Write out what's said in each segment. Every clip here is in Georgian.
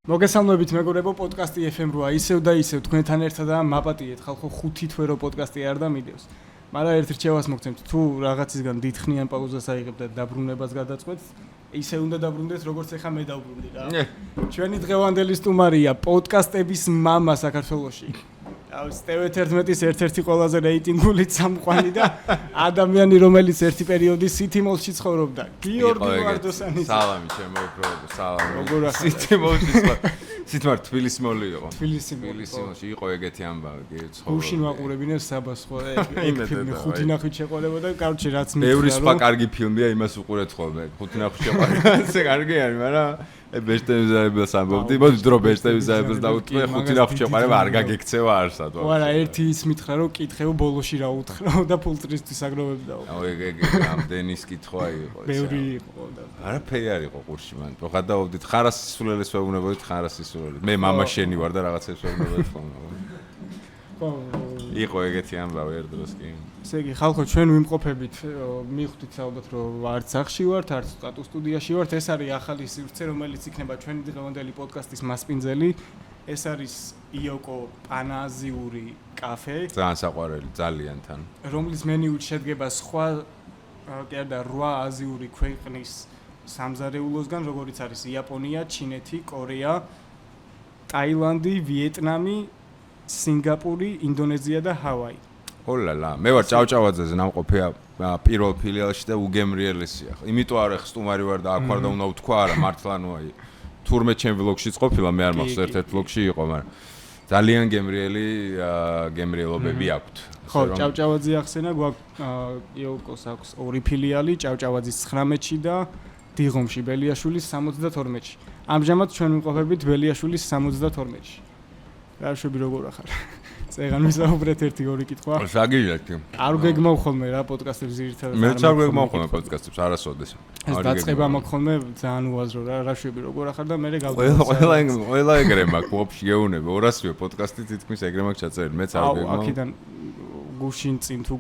მოგესალმებით მეგობრებო, პოდკასტი FM-როა ისევ და ისევ თქვენთან ერთად და მაპატიეთ ხალხო 5 თვე რო პოდკასტი არ დამიდევს. მაგრამ ერთ რჩევას მოგცემთ, თუ რაღაცისგან დიდხნიან პაუზას აიღებთ და დაბრუნებას გადაწყვეტთ, ისე უნდა დაბრუნდეთ, როგორც ეხა მე დავბრუნდი რა. ჩვენი დღევანდელი სტუმარია პოდკასტების მამა საქართველოში. TV11-ის ერთ-ერთი ყველაზე რეიტინგული წამყვანი და ადამიანი, რომელიც ერთი პერიოდი სითიმოლში ცხოვრობდა. გიორგი ვარდოსანი. სალამი ჩემო უბრალოდ, სალამი. სითიმოლში სითმარ თბილისი მოლი იყო. თბილისში იყო ეგეთი ამბავი, ცხოვრობდა. გუშინ ვაყურებინე საბას ხო, ეგ ფილმი 5 ნახვით შეყოლებოდა, კარჩი რაც მითხრა. ბევრი სხვა კარგი ფილმია, იმას უყურეთ ხოლმე. 5 ნახვით შეყოლებოდა, ეს კარგი არის, მაგრამ ბეშტევიზაებელს ამბობდი, მოდი დრო ბეშტევიზაებელს დავუთქვი, 5 ნახვით შეყოლებება არ გაგექცევა არსად. ვარა, ერთი ის მითხრა, რომ კითხეო ბოლოში რა უთხრა და ფულტრისთვის აგროვებდა. ეგ ამდენის კითხვა იყო ეს. ბევრი იყო და არაფერი არ იყო ყურში მან. რო გადავდით ხარასისულელეს ვეუბნებოდით ხარასისულელს. მე მამა შენი ვარ და რაღაცებს ვეუბნებოდით ხოლმე. იყო ეგეთი ამბავი ერთ დროს კი. ესე იგი, ხალხო, ჩვენ ვიმყოფებით, მივხვდით ალბათ, რომ არც სახში ვართ, არც სტატუ სტუდიაში ვართ. ეს არის ახალი სივრცე, რომელიც იქნება ჩვენი დღევანდელი პოდკასტის მასპინძელი. ეს არის იოკო პანაზიური კაფე. ძალიან საყვარელი, ძალიან თან. რომლის მენიუში შედგება სხვა კი არა 8 აზიური ქვეყნის სამზარეულოსგან, როგორიც არის იაპონია, ჩინეთი, კორეა, ტაილანდი, ვიეტნამი, სინგაპური, ინდონეზია და ჰავაი. ოლალა, მე ვარ ჭავჭავაძეზე ნამყოფი პირველ ფილიალში და უგემრიელესია. იმიტომ არ ხ სტუმარი ვარ და აქ ვარ და უნდა ვთქვა, არა მართლა ნუ აი. თურმე ჩემ ვლოგშიც ყოფილა, მე არ მახსოვს ერთ-ერთ ვლოგში იყო, მაგრამ ძალიან გემრიელობები აქვთ. ხო, ჭავჭავაძე ახსენა, იოკოს აქვს 2 ფილიალი, ჭავჭავაძის 19-ში და დიღომში, ბელიაშვილის 72-ში. ამჟამად ჩვენ ვიმყოფებით ბელიაშვილის 72-ში. გაშვები როგორ ახარ? წეგან ვისაუბრეთ 1-2 კითხვა. საგიჟეთი. არ გეგმავ ხოლმე რა პოდკასტებს ძირითადად. მე არ გეგმავ ხოლმე პოდკასტებს, არასოდეს. ეს დაწყება მაქვს ხოლმე ძალიან უაზრო რა, რაშვები როგორ ახარ და მე გავდივარ. ყველა ეგრე მაქვს, ვაფშე გეუნები, 200-ე პოდკასტი თითქმის ეგრე მაქვს ჩაწერილი, მეც არ გეგმავ. აქედან გუშინ წინ თუ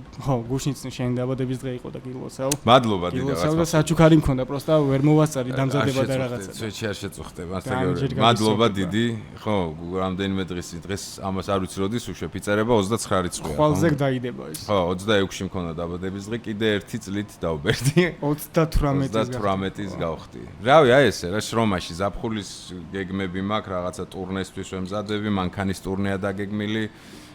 გუშინ წინ შენი დაბადების დღე იყო და გილოცავ. მადლობა დიდი გილოცავ და საჩუქარი მქონდა, პროსტა ვერ მოვასწარი დამზადება და რაღაცა. შეჩი არ შეწუხდება, ასე გეუბნები. მადლობა დიდი. ხო, რამდენიმე დღეს ამას არ ვიცი როდის უშვებ, იწერება 29 რიცხვია. ხვალზე დაიდება ეს. ხო, 26-ში მქონდა დაბადების დღე, კიდე 1 წლით დავბერდი. 38-ის გავხდი. რავი, აი ესე, რა შრომაში ზაფხულის გეგმები მაქვს, რაღაცა ტურნესთვის ვემზადები, მანქანის ტურნეა დაგეგმილი.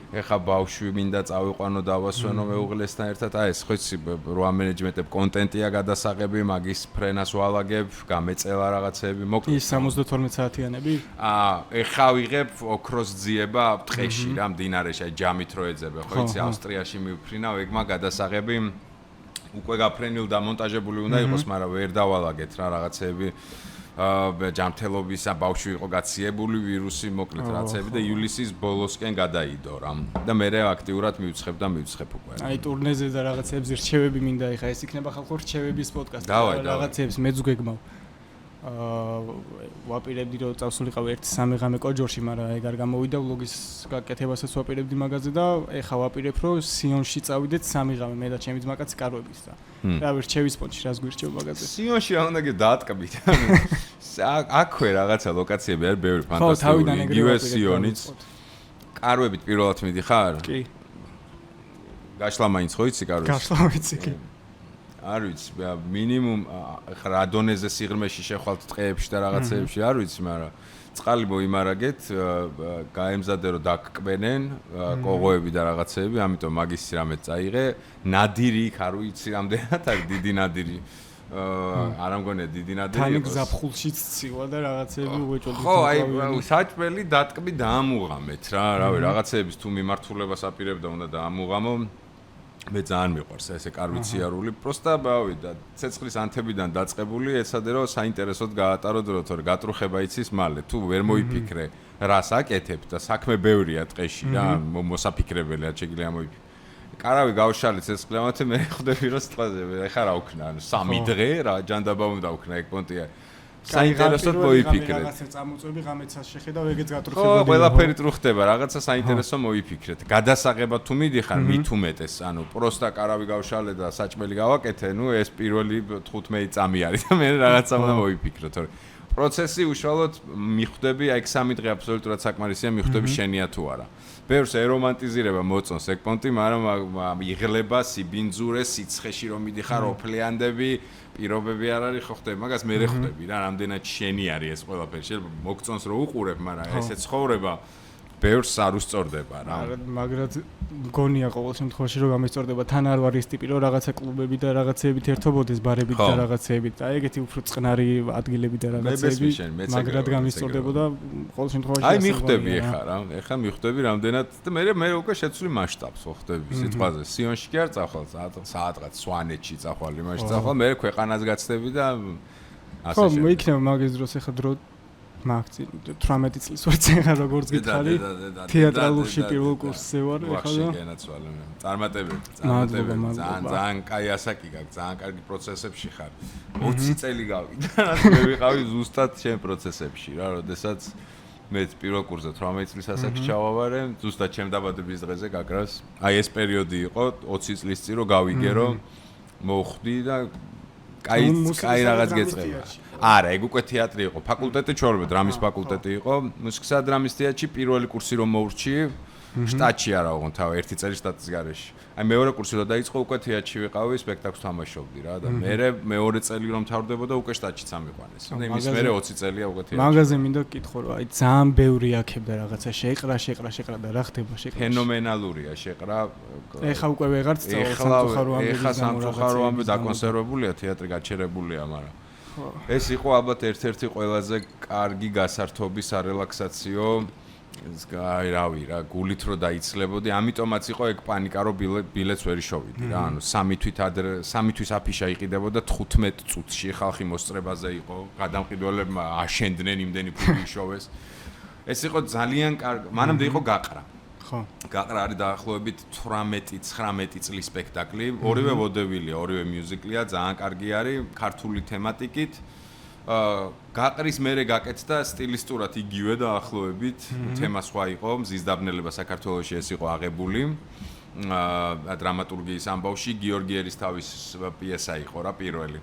ეხა ბავშვი მინდა წავიყვანო დავასვენო მეუღლესთან ერთად. აი ეს ხოცი რო ამენეჯმენტებ კონტენტია გადასაღები, მაგის ფრენას ვალაგებ, გამეწელა რაღაცები, მოკლედ. ის 72 საათიანები? ეხა ვიღებ ოქროს ძიება ტყეში რა, მდინარეში, აი ჯამით რო ეძებე, ხო იცი, ავსტრიაში მივფრინავ, ეგმა გადასაღები უკვე გაფრენილ და მონტაჟებული უნდა იყოს, მაგრამ ვერ დავალაგეთ რა რაღაცები. ჯანმრთელობის ბავშვი იყო გაციებული ვირუსი მოკლედ რაღაცები და ივლისის ბოლოსკენ გადაიდო რა და მე აქტიურად მივცხებ და მივცხებ უკვე. აი ტურნეზე და რაღაცებს რჩევები მინდა ეხა ეს იქნება ხალხო რჩევების პოდკასტი. რაღაცებს მეც გეგმავ. ვაპირებდი რომ წავსულიყავ 1-3 ღამე კოჯორში, მაგრამ ეგ არ გამოვიდა ვლოგის გაკეთებასაც ვაპირებდი მაგაზე და ეხა ვაპირებ რომ სიონში წავიდეთ 3 ღამე მე და ჩემი ძმაკაცი კარვების და რა ვერჩევის პონჩი რას გვირჩევ მაგაზე. სიონში რა უნდა დაატკბით. აქვე რაღაცა ლოკაციები არის ბევრი ფანტასტიკური. იგივე სიონიც. კარვებით პირველად მიდიხარ? კი. გაშლა მაინც ხო იცი კარვებს? გაშლა ვიცი კი. არ ვიცი, მინიმუმ ხა დონეზე სიღრმეში შეხვალთ ტყეებში და რაღაცეებში, არ ვიცი, მაგრამ წყალი მოიმარაგეთ, გაემზადე რომ დაგკბენენ, კოღოები და რაღაცეები, ამიტომ მაგის რამე წაიღე, ნადირი იქ არ ვიცი რამდენად არის დიდი ნადირი. არ ამგონია დიდი ნადირი. თან გზაფხულშიც ცივა და რაღაცეები უეჭოდი. ხო, აი საჭმელი დატკბი დაამუღამეთ რა, რავი, რაღაცეების თუ მიმართულებას აპირებდა უნდა დაამუღამო. მე ძალიან მიყვარს ესე კარვიციარული, პროსტა ბავიდა, ცეცხლის ანთებიდან დაწყებული, ეცადე რომ საინტერესოდ გაატარო დრო, თორე გატრუხება იცის მალე, თუ ვერ მოიფიქრე, რას აკეთებ და საქმე ბევრია ტყეში რა, მოსაფიქრებელია, შეგვიძლია მოიფიქრე. კარავი გავშალი ცეცხლამდე, მე ხვდები რომ სტყაზე, ეხა რა ვქნა, 3 დღე რა ჯანდაბა უნდა ვქნა, ეგ პონტია. საინტერესოდ მოიფიქრეთ. რაღაცა წამოწვევი ღამეცას შეხედავ, ეგეც გატრუხებოდი. ხო, ყველაფერი ტრუხდება, რაღაცა საინტერესო მოიფიქრეთ. გადასაღებად თუ მიდიხარ, მით უმეტეს, ანუ პროსტა კარავი გავშალე და საჭმელი გავაკეთე, ნუ ეს პირველი 15 წამი არის და მე რაღაცა უნდა მოიფიქრო, თორე პროცესი უშუალოდ მიხვდები, აი 3 დღე აბსოლუტურად საკმარისია, მიხვდები შენია თუ არა. ბევრს ერომანტიზირება მოწონს ეგ პონტი, მაგრამ იღლება სიბინძურე, სიცხეში რომ მიდიხარ, ოფლეანდები, პირობები არ არის ხო ხდება, მაგას მე ხვდები რა, რამდენად შენი არის ეს ყველაფერი. შეიძლება მოგწონს რომ უყურებ, მაგრამ ესე ცხოვრება ბევრს არ უსწორდება რა. მაგრამ მგონია ყოველ შემთხვევაში რომ გამისწორდება, თან არ ვარ ის ტიპი რომ რაღაცა კლუბები და რაღაცეებით ერთობოდეს, ბარებით და რაღაცეებით. აი ეგეთი უფრო წყნარი ადგილები და რაღაცეები. მაგრამ გამისწორდებოდა ყოველ შემთხვევაში. აი მიხვდები ეხა რა. ეხა მიხვდები რამდენად და მე უკვე შეცვლი მასშტაბს ხო ხდები სიტყვაზე. სიონში კი არ წახვალ, საათღაც სვანეთში წახვალ, იმაში წახვალ, მე ქვეყანას გაცდები და ასე ხო, მეიქნება მაგის დროს ეხა დრო მაგცი 18 წლის ვარ წეღა როგორც გითხარი თეატრალურში პირველ კურსზე ვარ ეხლა და გენაცვალე წარმატებები ძალიან კაი ასაკი გაქვს ძალიან კარგი პროცესებში ხარ 20 წელი გავიდა მე ვიყავი ზუსტად ჩემ პროცესებში რა როდესაც მე პირველ კურსზე 18 წლის ასაკში ჩავავარე ზუსტად ჩემ დაბადების დღეზე გაკრას აი ეს პერიოდი იყო 20 წლის წინ რომ გავიგე რომ მოვხვდი და კაი რაღაც გეწყება. არა, ეგ უკვე თეატრი იყო. ფაკულტეტი ჩორბე, დრამის ფაკულტეტი იყო. მუსიკისა და დრამის თეატრში პირველი კურსი რომ მოვრჩი, შტატში არა ოღონდ თავი ერთი წელი შტატის გარეშე. აი მეორე კურსი რომ დაიწყო, უკვე თეატრში ვიყავი, სპექტაკლს თამაშობდი რა და მეორე წელი რომ თავდებოდა, უკვე შტატშიც ამიყვანეს. და იმის მერე 20 წელია უკვე თეატრში. მაგაზე მინდა გკითხო რომ აი ძალიან ბევრი აქებდა რაღაცა შეყრა და რა ხდება შეყრა. ფენომენალურია შეყრა. ეხა უკვე ვეღარ სწავლობ სამწუხარო ამბები. ეხა სამწუხარო ამბები დაკონსერვებულია, თეატრი გაჩერებულია, მაგრამ ეს იყო ალბათ ერთ-ერთი ყველაზე კარგი გასართობი სარელაქსაციო აი რავი რა გულით რო დაიცლებოდი ამიტომაც იყო ეგ პანიკა რომ ბილეთს ვერ შოვიდი რა ანუ 3 თვის აფიშა იყიდებოდა 15 წუთში ხალხი მოსწრებაზე იყო გადამყიდველებმა აშენდნენ იმდენი ფული შოვეს ეს იყო ძალიან კარგი მანამდე იყო გაყრა ხო გაყრა არის დაახლოებით 18-19 წლის სპექტაკლი ორივე ვოდევილია ორივე მიუზიკლია ძალიან კარგი არის ქართული თემატიკით გაყრის მერე გაკეთდა სტილისტურად იგივე დაახლოებით თემა სხვა იყო მზის დაბნელება საქართველოში ეს იყო აღებული დრამატურგიის ამბავში გიორგი ერისთავის პიესა იყო რა პირველი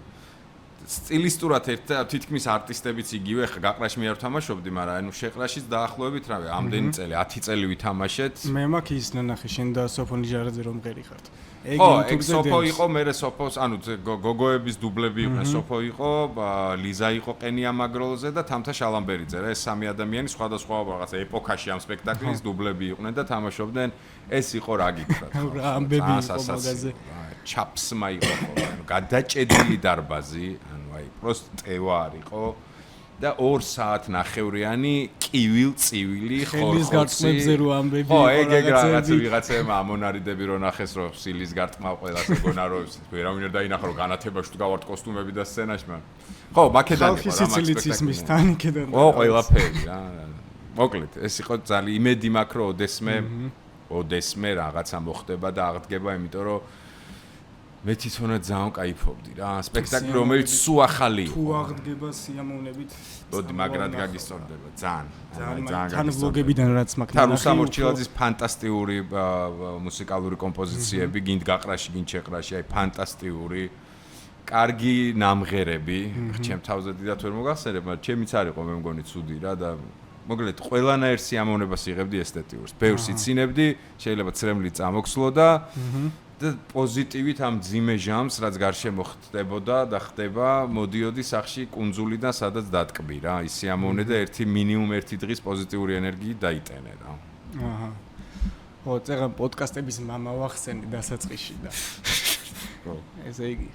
სტილისტურად თითქმის არტისტებიც იგივე ხა გაყრაში მე არ თამაშობდი მაგრამ ანუ შეყრაშიც დაახლოებით რავი ამდენი წელი 10 წელი ვითამაშეთ მე მაქვს ის ნახე შენ და სოფონი ჟარაძე რომ მღერი ხართ ეგ სოფო იყო მე სოფოს ანუ გოგოების დუბლები იყვნენ სოფო იყო ლიზა იყო ყენია მაგროლზე და თამთა შალამბერიძე რა ეს სამი ადამიანი სხვადასხვა რაღაცა ეპოქაში ამ სპექტაკლის დუბლები იყვნენ და თამაშობდნენ ეს იყო რა გიქრათ რა ამბები იყო მაგაზე ჩაფსმა იყო ანუ გადაჭედილი დარბაზი ანუ აი პროსტ ტევა არისო და 2 საათ ნახევრიანი კივილ-წივილი ხორხოცი ხელის გარტყმებზე რო ამბები იყო რაღაცა ვიღაცებმა ამონარიდები რო ნახეს რო სილის გარტყმა ყველას ეგონაროებს ვერავინ არ დაინახა რომ განათებაში თუ გავართ კოსტუმები და სცენაში მაგრამ ხო მაკედან იყო რა სიცილიციზმის თანიკედან ხო ყველაფერი რა მოკლედ ეს იყო ძალიან იმედი მაქვს რომ ოდესმე რაღაცა მოხდება და აღდგება იმიტომ რომ მე თვითონაც ძალიან кайფობდი რა სპექტაკლი რომელიც სულ ახალი იყო თუ აღდგება სიამოვნებით ბოდი მაგრად გაგისწორდება ძალიან თან ვლოგებიდან რაც მაქვს თან რუსამ ორჩილაძის ფანტასტიკური მუსიკალური კომპოზიციები გინდ გაყრაში გინდ შეყრაში აი ფანტასტიკური კარგი ნამღერები ჩემ თავზე დიდათ ვერ მოგახსენებ მაგრამ ჩემიც არ იყო მე მგონი ცუდი რა და მოკლედ ყველანაირ სიამოვნებას იღებდი ესთეტიურს ბევრს იცინებდი შეიძლება ცრემლი წამოქსლო და პოზიტივით ამ ძიმე ჟამს რაც გარშემო ხდებოდა და ხდება მოდიოდი სახში კუნძულიდან სადაც დატკბი რა ის სიამოვნე და მინიმუმ ერთი დღის პოზიტიური ენერგიით დაიტენე რა აჰა ხო წეგან პოდკასტების მამა ვახსენე დასაწყისში და ხო ესე იგი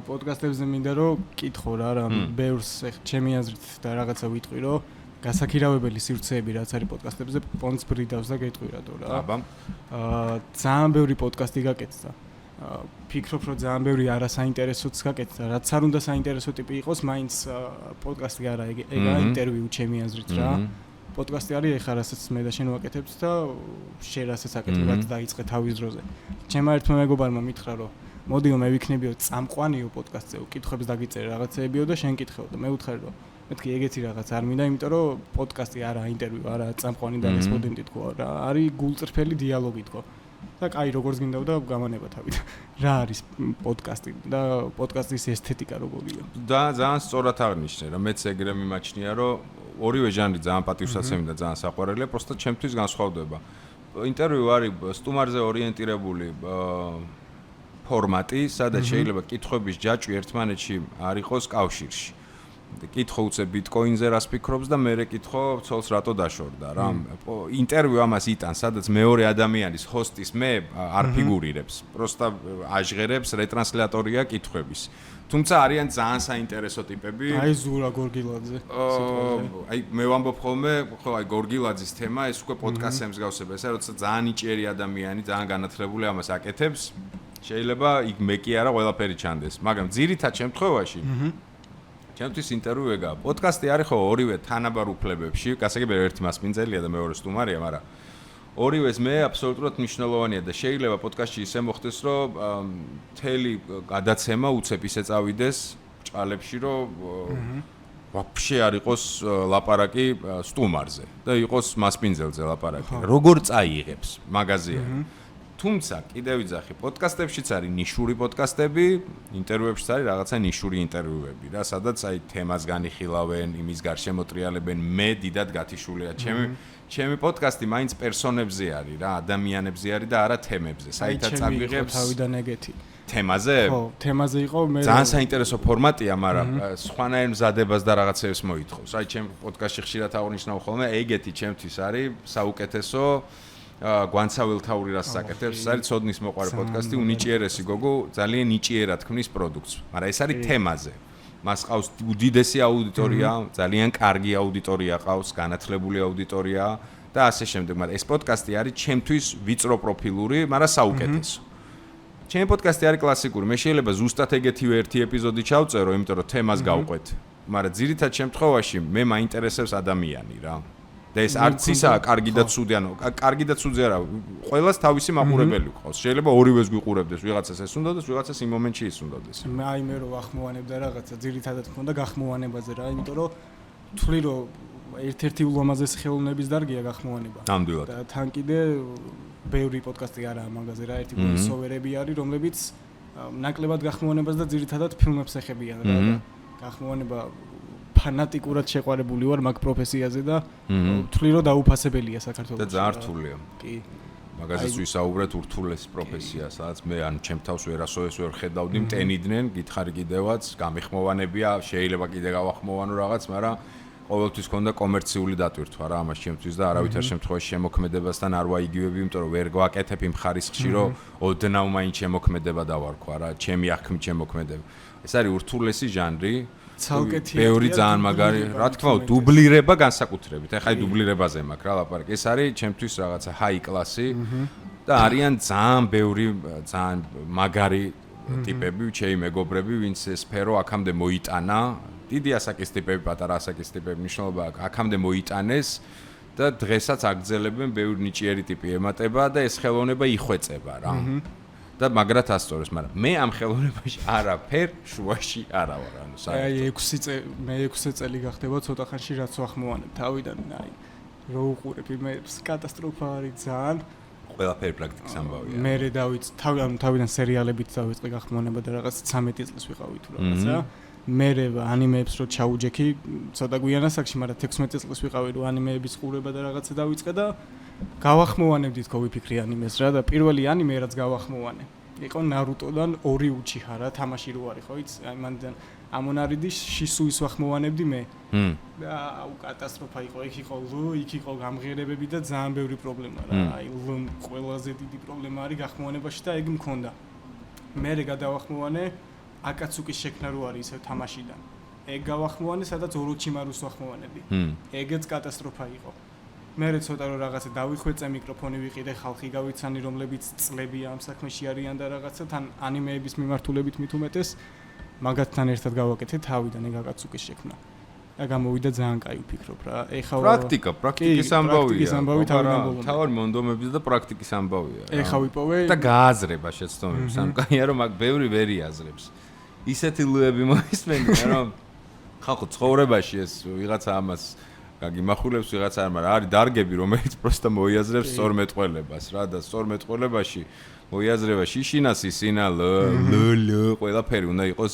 პოდკასტებზე მინდა რომ კითხო რა ბევრს ჩემი აზრით და რაღაცა ვიტყვი რომ გასაქირავებელი სივრცეები რაც არის პოდკასტებზე პონც ბრიდავს და გეტყვი რატო რა აბა ძალიან ბევრი პოდკასტი გაკეთდა ფიქრობ რომ ძალიან ბევრი არასაინტერესოც გაკეთდა რაც არ უნდა საინტერესო ტიპი იყოს მაინც პოდკასტი არა ეგა ინტერვიუ ჩემი აზრით რა პოდკასტი არის ეხლა რასაც მე და შენ ვაკეთებთ და შენ რასაც აკეთებ რაც დაიწყე თავის დროზე ჩემმა ერთმა მეგობარმა მითხრა რომ მოდიო მე ვიქნებიო წამყვანიო პოდკასტზე უკითხებს დაგიწერე რაღაცეებიო და შენ კითხეო და მე ვუთხარი რომ მეთქი ეგეთი რაღაც არ მინდა იმიტომ რომ პოდკასტი არა ინტერვიუ არა წამყვანი და რესპონდენტი თქო რა არის გულწრფელი დიალოგი თქო და კაი როგორც გინდაოდა გამანება თავით. რა არის პოდკასტი და პოდკასტის ესთეტიკა როგორია? და ძალიან სწორად აღნიშნე რა, მეც ეგრე მიმაჩნია, რომ ორივე ჟანრი ძალიან პატივსაცემი და ძალიან საყვარელია, просто ჩემთვის განსხვავდება. ინტერვიუ არის სტუმარზე ორიენტირებული ფორმატი, სადაც შეიძლება კითხვების ჯაჭვი ერთმანეთში არ იყოს კავშირში. კითხო უცებ ბიტკოინზე რას ფიქრობს და მე კითხო ცოლს რატო დაშორდა რა. ინტერვიუ ამას იტანს, სადაც მეორე ადამიანის ჰოსტის მე არ ფიგურირებს, просто აჟღერებს რეტრანსლატორია კითხვების. თუმცა არიან ძალიან საინტერესო ტიპები. აი ზურა გორგილაძე. აი მე ვამბობ ხოლმე, ხო აი გორგილაძის თემა ეს უკვე პოდკასტს ემსგავსება, ესა როცა ძალიან ნიჭიერი ადამიანი, ძალიან განათლებული ამას აკეთებს, შეიძლება იქ მე კი არა ყველაფერი ჩანდეს, მაგრამ ძირითად შემთხვევაში ჩემთვის ინტერვიუ ეგაა. პოდკასტი არის ხო ორივე თანაბარ უფლებებში, გასაგებია ერთი მასპინძელია და მეორე სტუმარია, მაგრამ ორივეს მე აბსოლუტურად მნიშვნელოვანია და შეიძლება პოდკასტში ისე მოხდეს, რომ მთელი გადაცემა უცებ ისე წავიდეს ჭალებში, რომ ვაფშე არ იყოს ლაპარაკი სტუმარზე და იყოს მასპინძელზე ლაპარაკი. როგორ წაიღებს მაგაზია. თუმცა კიდევ ვიძახი, პოდკასტებშიც არის ნიშური პოდკასტები, ინტერვიუებშიც არის რაღაცა ნიშური ინტერვიუები რა, სადაც აი თემას განიხილავენ, იმის გარშემო მოტრიალებენ, მე დიდად გათიშულია. ჩემი პოდკასტი მაინც პერსონებზე არის რა, ადამიანებზე არის და არა თემებზე. საერთოდ წაგვიღებს თავიდან ეგეთი. თემაზე? ხო, თემაზე იყო მე. ძალიან საინტერესო ფორმატია, მაგრამ სხვანაირ მზადებას და რაღაცებს მოითხოვს. აი ჩემ პოდკასტში ხშირად აღნიშნავ ხოლმე, ეგეთი ჩემთვის არის საუკეთესო გვანცავილთაური რას საკეთებს, ეს არის ცოდნის მოყარე პოდკასტი, უნიჭიერესი გოგო, ძალიან ნიჭიერად ქმნის პროდუქტს, მაგრამ ეს არის თემაზე. მას ყავს უდიდესი აუდიტორია, ძალიან კარგი აუდიტორია ყავს, განათლებული აუდიტორია და ასე შემდეგ, მაგრამ ეს პოდკასტი არის ჩემთვის ვიწრო პროფილური, მაგრამ საუკეთესო. ჩემი პოდკასტი არის კლასიკური, მე შეიძლება ზუსტად ეგეთივე ერთი ეპიზოდი ჩავწერო, იმიტომ რომ თემას გავყვეთ, მაგრამ ძირითად შემთხვევაში მე მაინტერესებს ადამიანი რა. და ეს არც ისაა კარგი და ცუდი, ანუ კარგი და ცუდი არა, ყველას თავისი მაყურებელი ყავს. შეიძლება ორივეს გვიყურებდეს, ვიღაცას ეს უნდადეს, ვიღაცას იმ მომენტში ის უნდადეს. აი მე რო ახმოვანებდა რაღაცა, ძირითადად მქონდა გახმოვანებაზე რა, იმიტომ რომ თვლი რომ ერთ-ერთი ულამაზესი ხელოვნების დარგია გახმოვანება. ნამდვილად. და თან კიდე ბევრი პოდკასტი არაა მაგაზე რა, ერთი ვოისოვერები არის, რომლებიც ნაკლებად გახმოვანებას და ძირითადად ფილმებს ეხებიან რა. გახმოვანება ფანატიკურად შეყვარებული ვარ მაგ პროფესიაზე და ვთვლი რომ დაუფასებელია საქართველოში. და ძალიან რთულია. კი. მაგაზეც ვისაუბრეთ ურთულეს პროფესია, სადაც მე ან ჩემ თავს ვერასოდეს ვერ ხედავდი, მტენიდნენ, გითხარი კიდევაც, გამიხმოვანებია, შეიძლება კიდე გავახმოვანო რაღაც, მაგრამ ყოველთვის ქონდა კომერციული დატვირთვა რა ამას ჩემთვის და არავითარ შემთხვევაში შემოქმედებასთან არ ვაიგივები, იმიტომ რომ ვერ გვაკეთებ იმ ხარისხში, რომ ოდნავ მაინც შემოქმედება დავარქვა რა, ჩემი აღქმით შემოქმედება. ეს არის ურთულესი ჟანრი. ბევრი ძალიან მაგარი, რა თქმა უნდა, დუბლირება განსაკუთრებით. ეხლა დუბლირებაზე მაქვს რა ლაპარაკი. ეს არის ჩემთვის რაღაცა ჰაი კლასი და არიან ძალიან ბევრი ძალიან მაგარი ტიპები, ჩემი მეგობრები, ვინც ეს სფერო აქამდე მოიტანა. დიდი ასაკის ტიპები, პატარა ასაკის ტიპები, მნიშვნელობა აქამდე მოიტანეს და დღესაც აგრძელებენ, ბევრი ნიჭიერი ტიპი ემატება და ეს ხელოვნება იხვეწება რა. და მაგრად ასწორებს, მაგრამ მე ამ ხელოვნებაში არაფერ შუაში არა ვარ, ანუ საერთოდ. მე 6 წელი გახდება ცოტა ხანში რაც ვახმოვანებ თავიდან, აი რო უყურებ იმებს, კატასტროფა არის ძალიან. ყველაფერი პრაქტიკის ამბავია. მე თავიდან სერიალებით დავიწყე გახმოვანება და რაღაც 13 წელს ვიყავი თუ რაღაცა. მე ანიმეებს რო ჩაუჯექი, ცოტა გვიან ასაკში, მაგრამ 16 წელს ვიყავი რო ანიმეების ყურება და რაღაცა დავიწყე და გავახმოვანებდი თქო ვიფიქრი ანიმეს რა და პირველი ანიმე რაც გავახმოვანე იყო ნარუტოდან 2 უჩიჰარა თამაში რო არის ხო იცი აი მანდან ამონარიდის შისუის ვახმოვანებდი მე და კატასტროფა იყო იქ იყო გამღერებები და ძალიან ბევრი პრობლემა რა აი ყველაზე დიდი პრობლემა არის გახმოვანებაში და ეგ მქონდა მე გადავახმოვანე აკაცუკის შექმნა რო არის ისე თამაშიდან ეგ გავახმოვანე სადაც ოროჩიმარუს ვახმოვანებდი ეგეც კატასტროფა იყო მე ცოტა რომ რაღაცა დავიხვეწე მიკროფონი ვიყიდე ხალხი გავიცანი რომლებიც წლებია ამ საქმეში არიან და რაღაცა თან ანიმეების მიმართულებით მით უმეტეს მაგათთან ერთად გავაკეთე თავიდან ეგ აკაცუკის შექმნა და გამოვიდა ძალიან კაი ვფიქრობ რა ეხა პრაქტიკის ამბავია თავარი მონდომების და პრაქტიკის ამბავია ეხა ვიპოვე და გააზრება შეცდომებს ამ კაია რომ მაგ ბევრი ვერ იაზრებს ისეთი ლუები მოისმენია რომ ხალხო ცხოვრებაში ეს ვიღაცა ამას გაგიმახულებს ვიღაცა არ, მაგრამ არის დარგები, რომელიც პროსტა მოიაზრებს სწორ მეტყველებას რა და სწორ მეტყველებაში მოიაზრება შიშინასი, სინა, ლ, ყველაფერი უნდა იყოს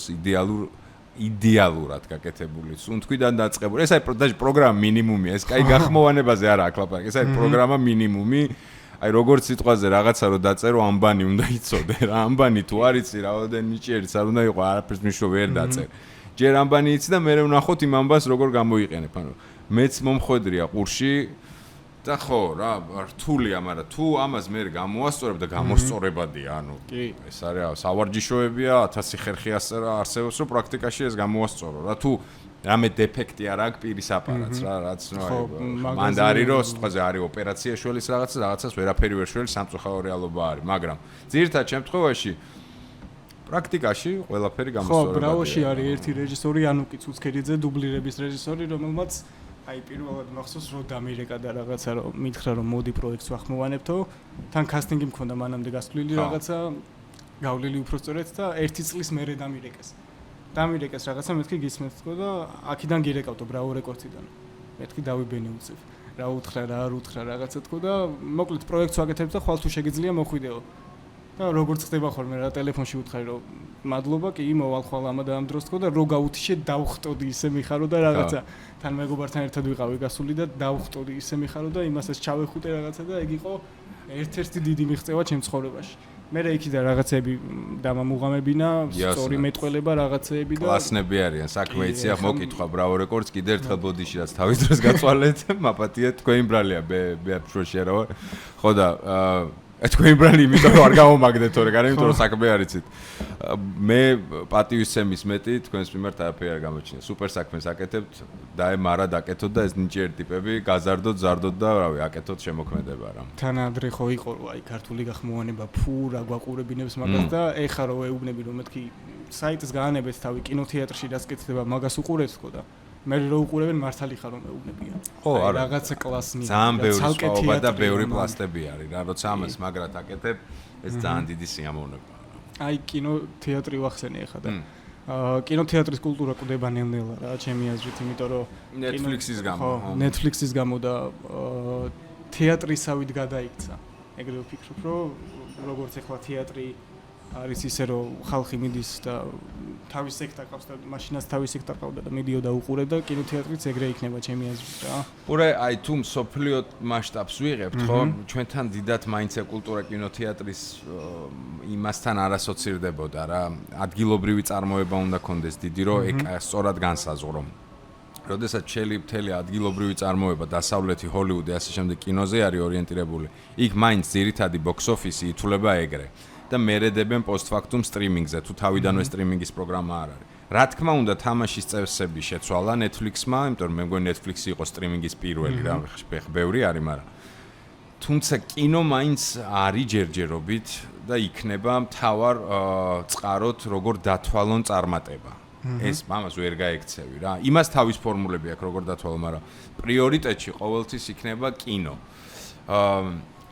იდეალურად გაკეთებული. სულ თქვიდან დაწყებული. ეს არის პროგრამა მინიმუმია. ეს კაი გახმოვანებაზე არა აქ ლაპარაკი. ეს არის პროგრამა მინიმუმი. აი როგორც სიტყვაზე რაღაცა რო დაწერო ამბანი უნდა იცოდე რა. ამბანი თუ არ იცი რაოდენ ნიჭიერიც არ უნდა იყო არაფერს მიშო ვერ დაწერ. ჯერ ამბანი იცი და მე ვნახოთ იმ ამბას როგორ გამოიყენებ. ანუ მეც მომხვედრია ყურში და ხო რა რთულია, მაგრამ თუ ამას მე გამოასწორებ და გამოსწორებადია, ანუ ეს არის სავარჯიშოებია 1000 ხერხი არსებობს, რომ პრაქტიკაში ეს გამოასწორო რა. თუ რამე დეფექტი არ აქვს პირის აპარატს რა, რაც მანდ არის რომ სიტყვაზე არის ოპერაცია შველის რაღაცას ვერაფერი ვერ შველის სამწუხარო რეალობა არის, მაგრამ ძირითად შემთხვევაში პრაქტიკაში ყველაფერი გამოსწორებადია. ხო, ბრავოში არის ერთი რეჟისორი, ანუკი ცუცქერიძე, დუბლირების რეჟისორი, რომელმაც აი პირველად მახსოვს რომ დამირეკა და რაღაცა რომ მითხრა რომ მოდი პროექტს ვახმოვანებთო, თან კასტინგი მქონდა მანამდე გასვლილი რაღაცა, გავლილი უბრალოდ და 1 წლის მერე დამირეკეს რაღაცა მეთქი გისმენთ თქო და აქედან გირეკავთო ბრავო რეკორდიდან. მეთქი დავიბენე უცებ. რა უთხრა, რა არ უთხრა რაღაცა თქო და მოკლედ პროექტს ვაკეთებ და ხვალ თუ შეგიძლია მოხვიდეო. და როგორც ხდება ხოლმე რა ტელეფონში უთხარი რომ მადლობა კი მოვალ ხვალ ამა და ამ დროს თქო და რო გავუთიშე დავხტოდი ისე მიხარო და რაღაცა თან მეგობართან ერთად ვიყავი გასული და დავხტოდი ისე მიხარო და იმასაც ჩავეხუტე რაღაცა და ეგ იყო ერთ-ერთი დიდი მიღწევა ჩემ ცხოვრებაში. მე იქიდან რაღაცები დამამუღამებინა, სწორი მეტყველება რაღაცეები და კლასნები არიან, საქმე იცი, ახ მოკითხა ბრავო რეკორდს კიდე ერთხელ ბოდიში რაც თავის დროს გაწვალეთ, მაპატია თქვენი ბრალია, მე აფშოში არა ვარ. ხო და თქვენი ბრალი იმიტომ რომ არ გამომაგდეთ თორე, გარე იმიტომ რომ საქმე არ იცით. მე პატივისცემის მეტი თქვენს მიმართ არაფერი არ გამოჩნია. სუპერ საქმეს აკეთებთ, დაემარა დაკეთოთ და ეს ნიჭიერი ტიპები გაზარდოთ, ზარდოთ და რავი, აკეთოთ შემოქმედება რა. თან ადრე ხო იყო აი ქართული გახმოვანება ფუ რა გვაყურებინებს მაგას და ეხა რო ეუბნები რომ მეთქი საიტს გაანებეთ თავი კინოთეატრში რაც კეთდება მაგას უყურეთ თქო და მე რო უყურებენ მართალი ხარ რომ ეუბნებიან. ხო, არა. რაღაცა კლასნია. ძალიან ბევრი სხვაობა და ბევრი პლასტები არის რა, როცა ამას მაგრად აკეთებ, ეს ძალიან დიდი სიამოვნებაა. აი კინოთეატრი ვახსენე ეხა და კინოთეატრის კულტურა კვდება ნელ-ნელა რა, ჩემი აზრით, იმიტომ რომ Netflix-ის გამო. ხო, Netflix-ის გამო და თეატრისავით გადაიქცა. ეგრე ვფიქრობ, რომ როგორც ეხლა თეატრი არის ისე რომ ხალხი მიდის და თავის სექტა ყავს და მაშინაც თავის სექტა ყავდა და მიდიოდა უყურებდა კინოთეატრიც ეგრე იქნება ჩემი აზრით რა. პურე აი თუ სოფლიო მასშტაბს ვიღებთ ხო ჩვენთან დიდად მაინც კულტურა კინოთეატრის იმასთან არ ასოცირდებოდა რა ადგილობრივი წარმოება უნდა კონდეს დიდი რომ ეგ სწორად განსაზღვრო. როდესაც მთელი ადგილობრივი წარმოება დასავლეთი ჰოლივუდი ასე შემდეგ კინოზე არის ორიენტირებული იქ მაინც ძირითადი box office ითვლება ეგრე. და მერედებენ პოსტფაქტუმ სტრიმინგზე თუ თავიდანვე სტრიმინგის პროგრამა არ არის. რა თქმა უნდა, თამაშის წესები შეცვალა Netflix-მა, იმიტომ რომ მე მგონი Netflix-ი იყო სტრიმინგის პირველი რა, ბევრი არის, მაგრამ თუმცა კინო მაინც არის ჯერჯერობით და იქნება მთავარ წყაროთ როგორ დათვალონ წარმატება. ეს მამას ვერ გაექცევი რა. იმას თავის ფორმულები აქვს როგორ დათვალო, მაგრამ პრიორიტეტში ყოველთვის იქნება კინო.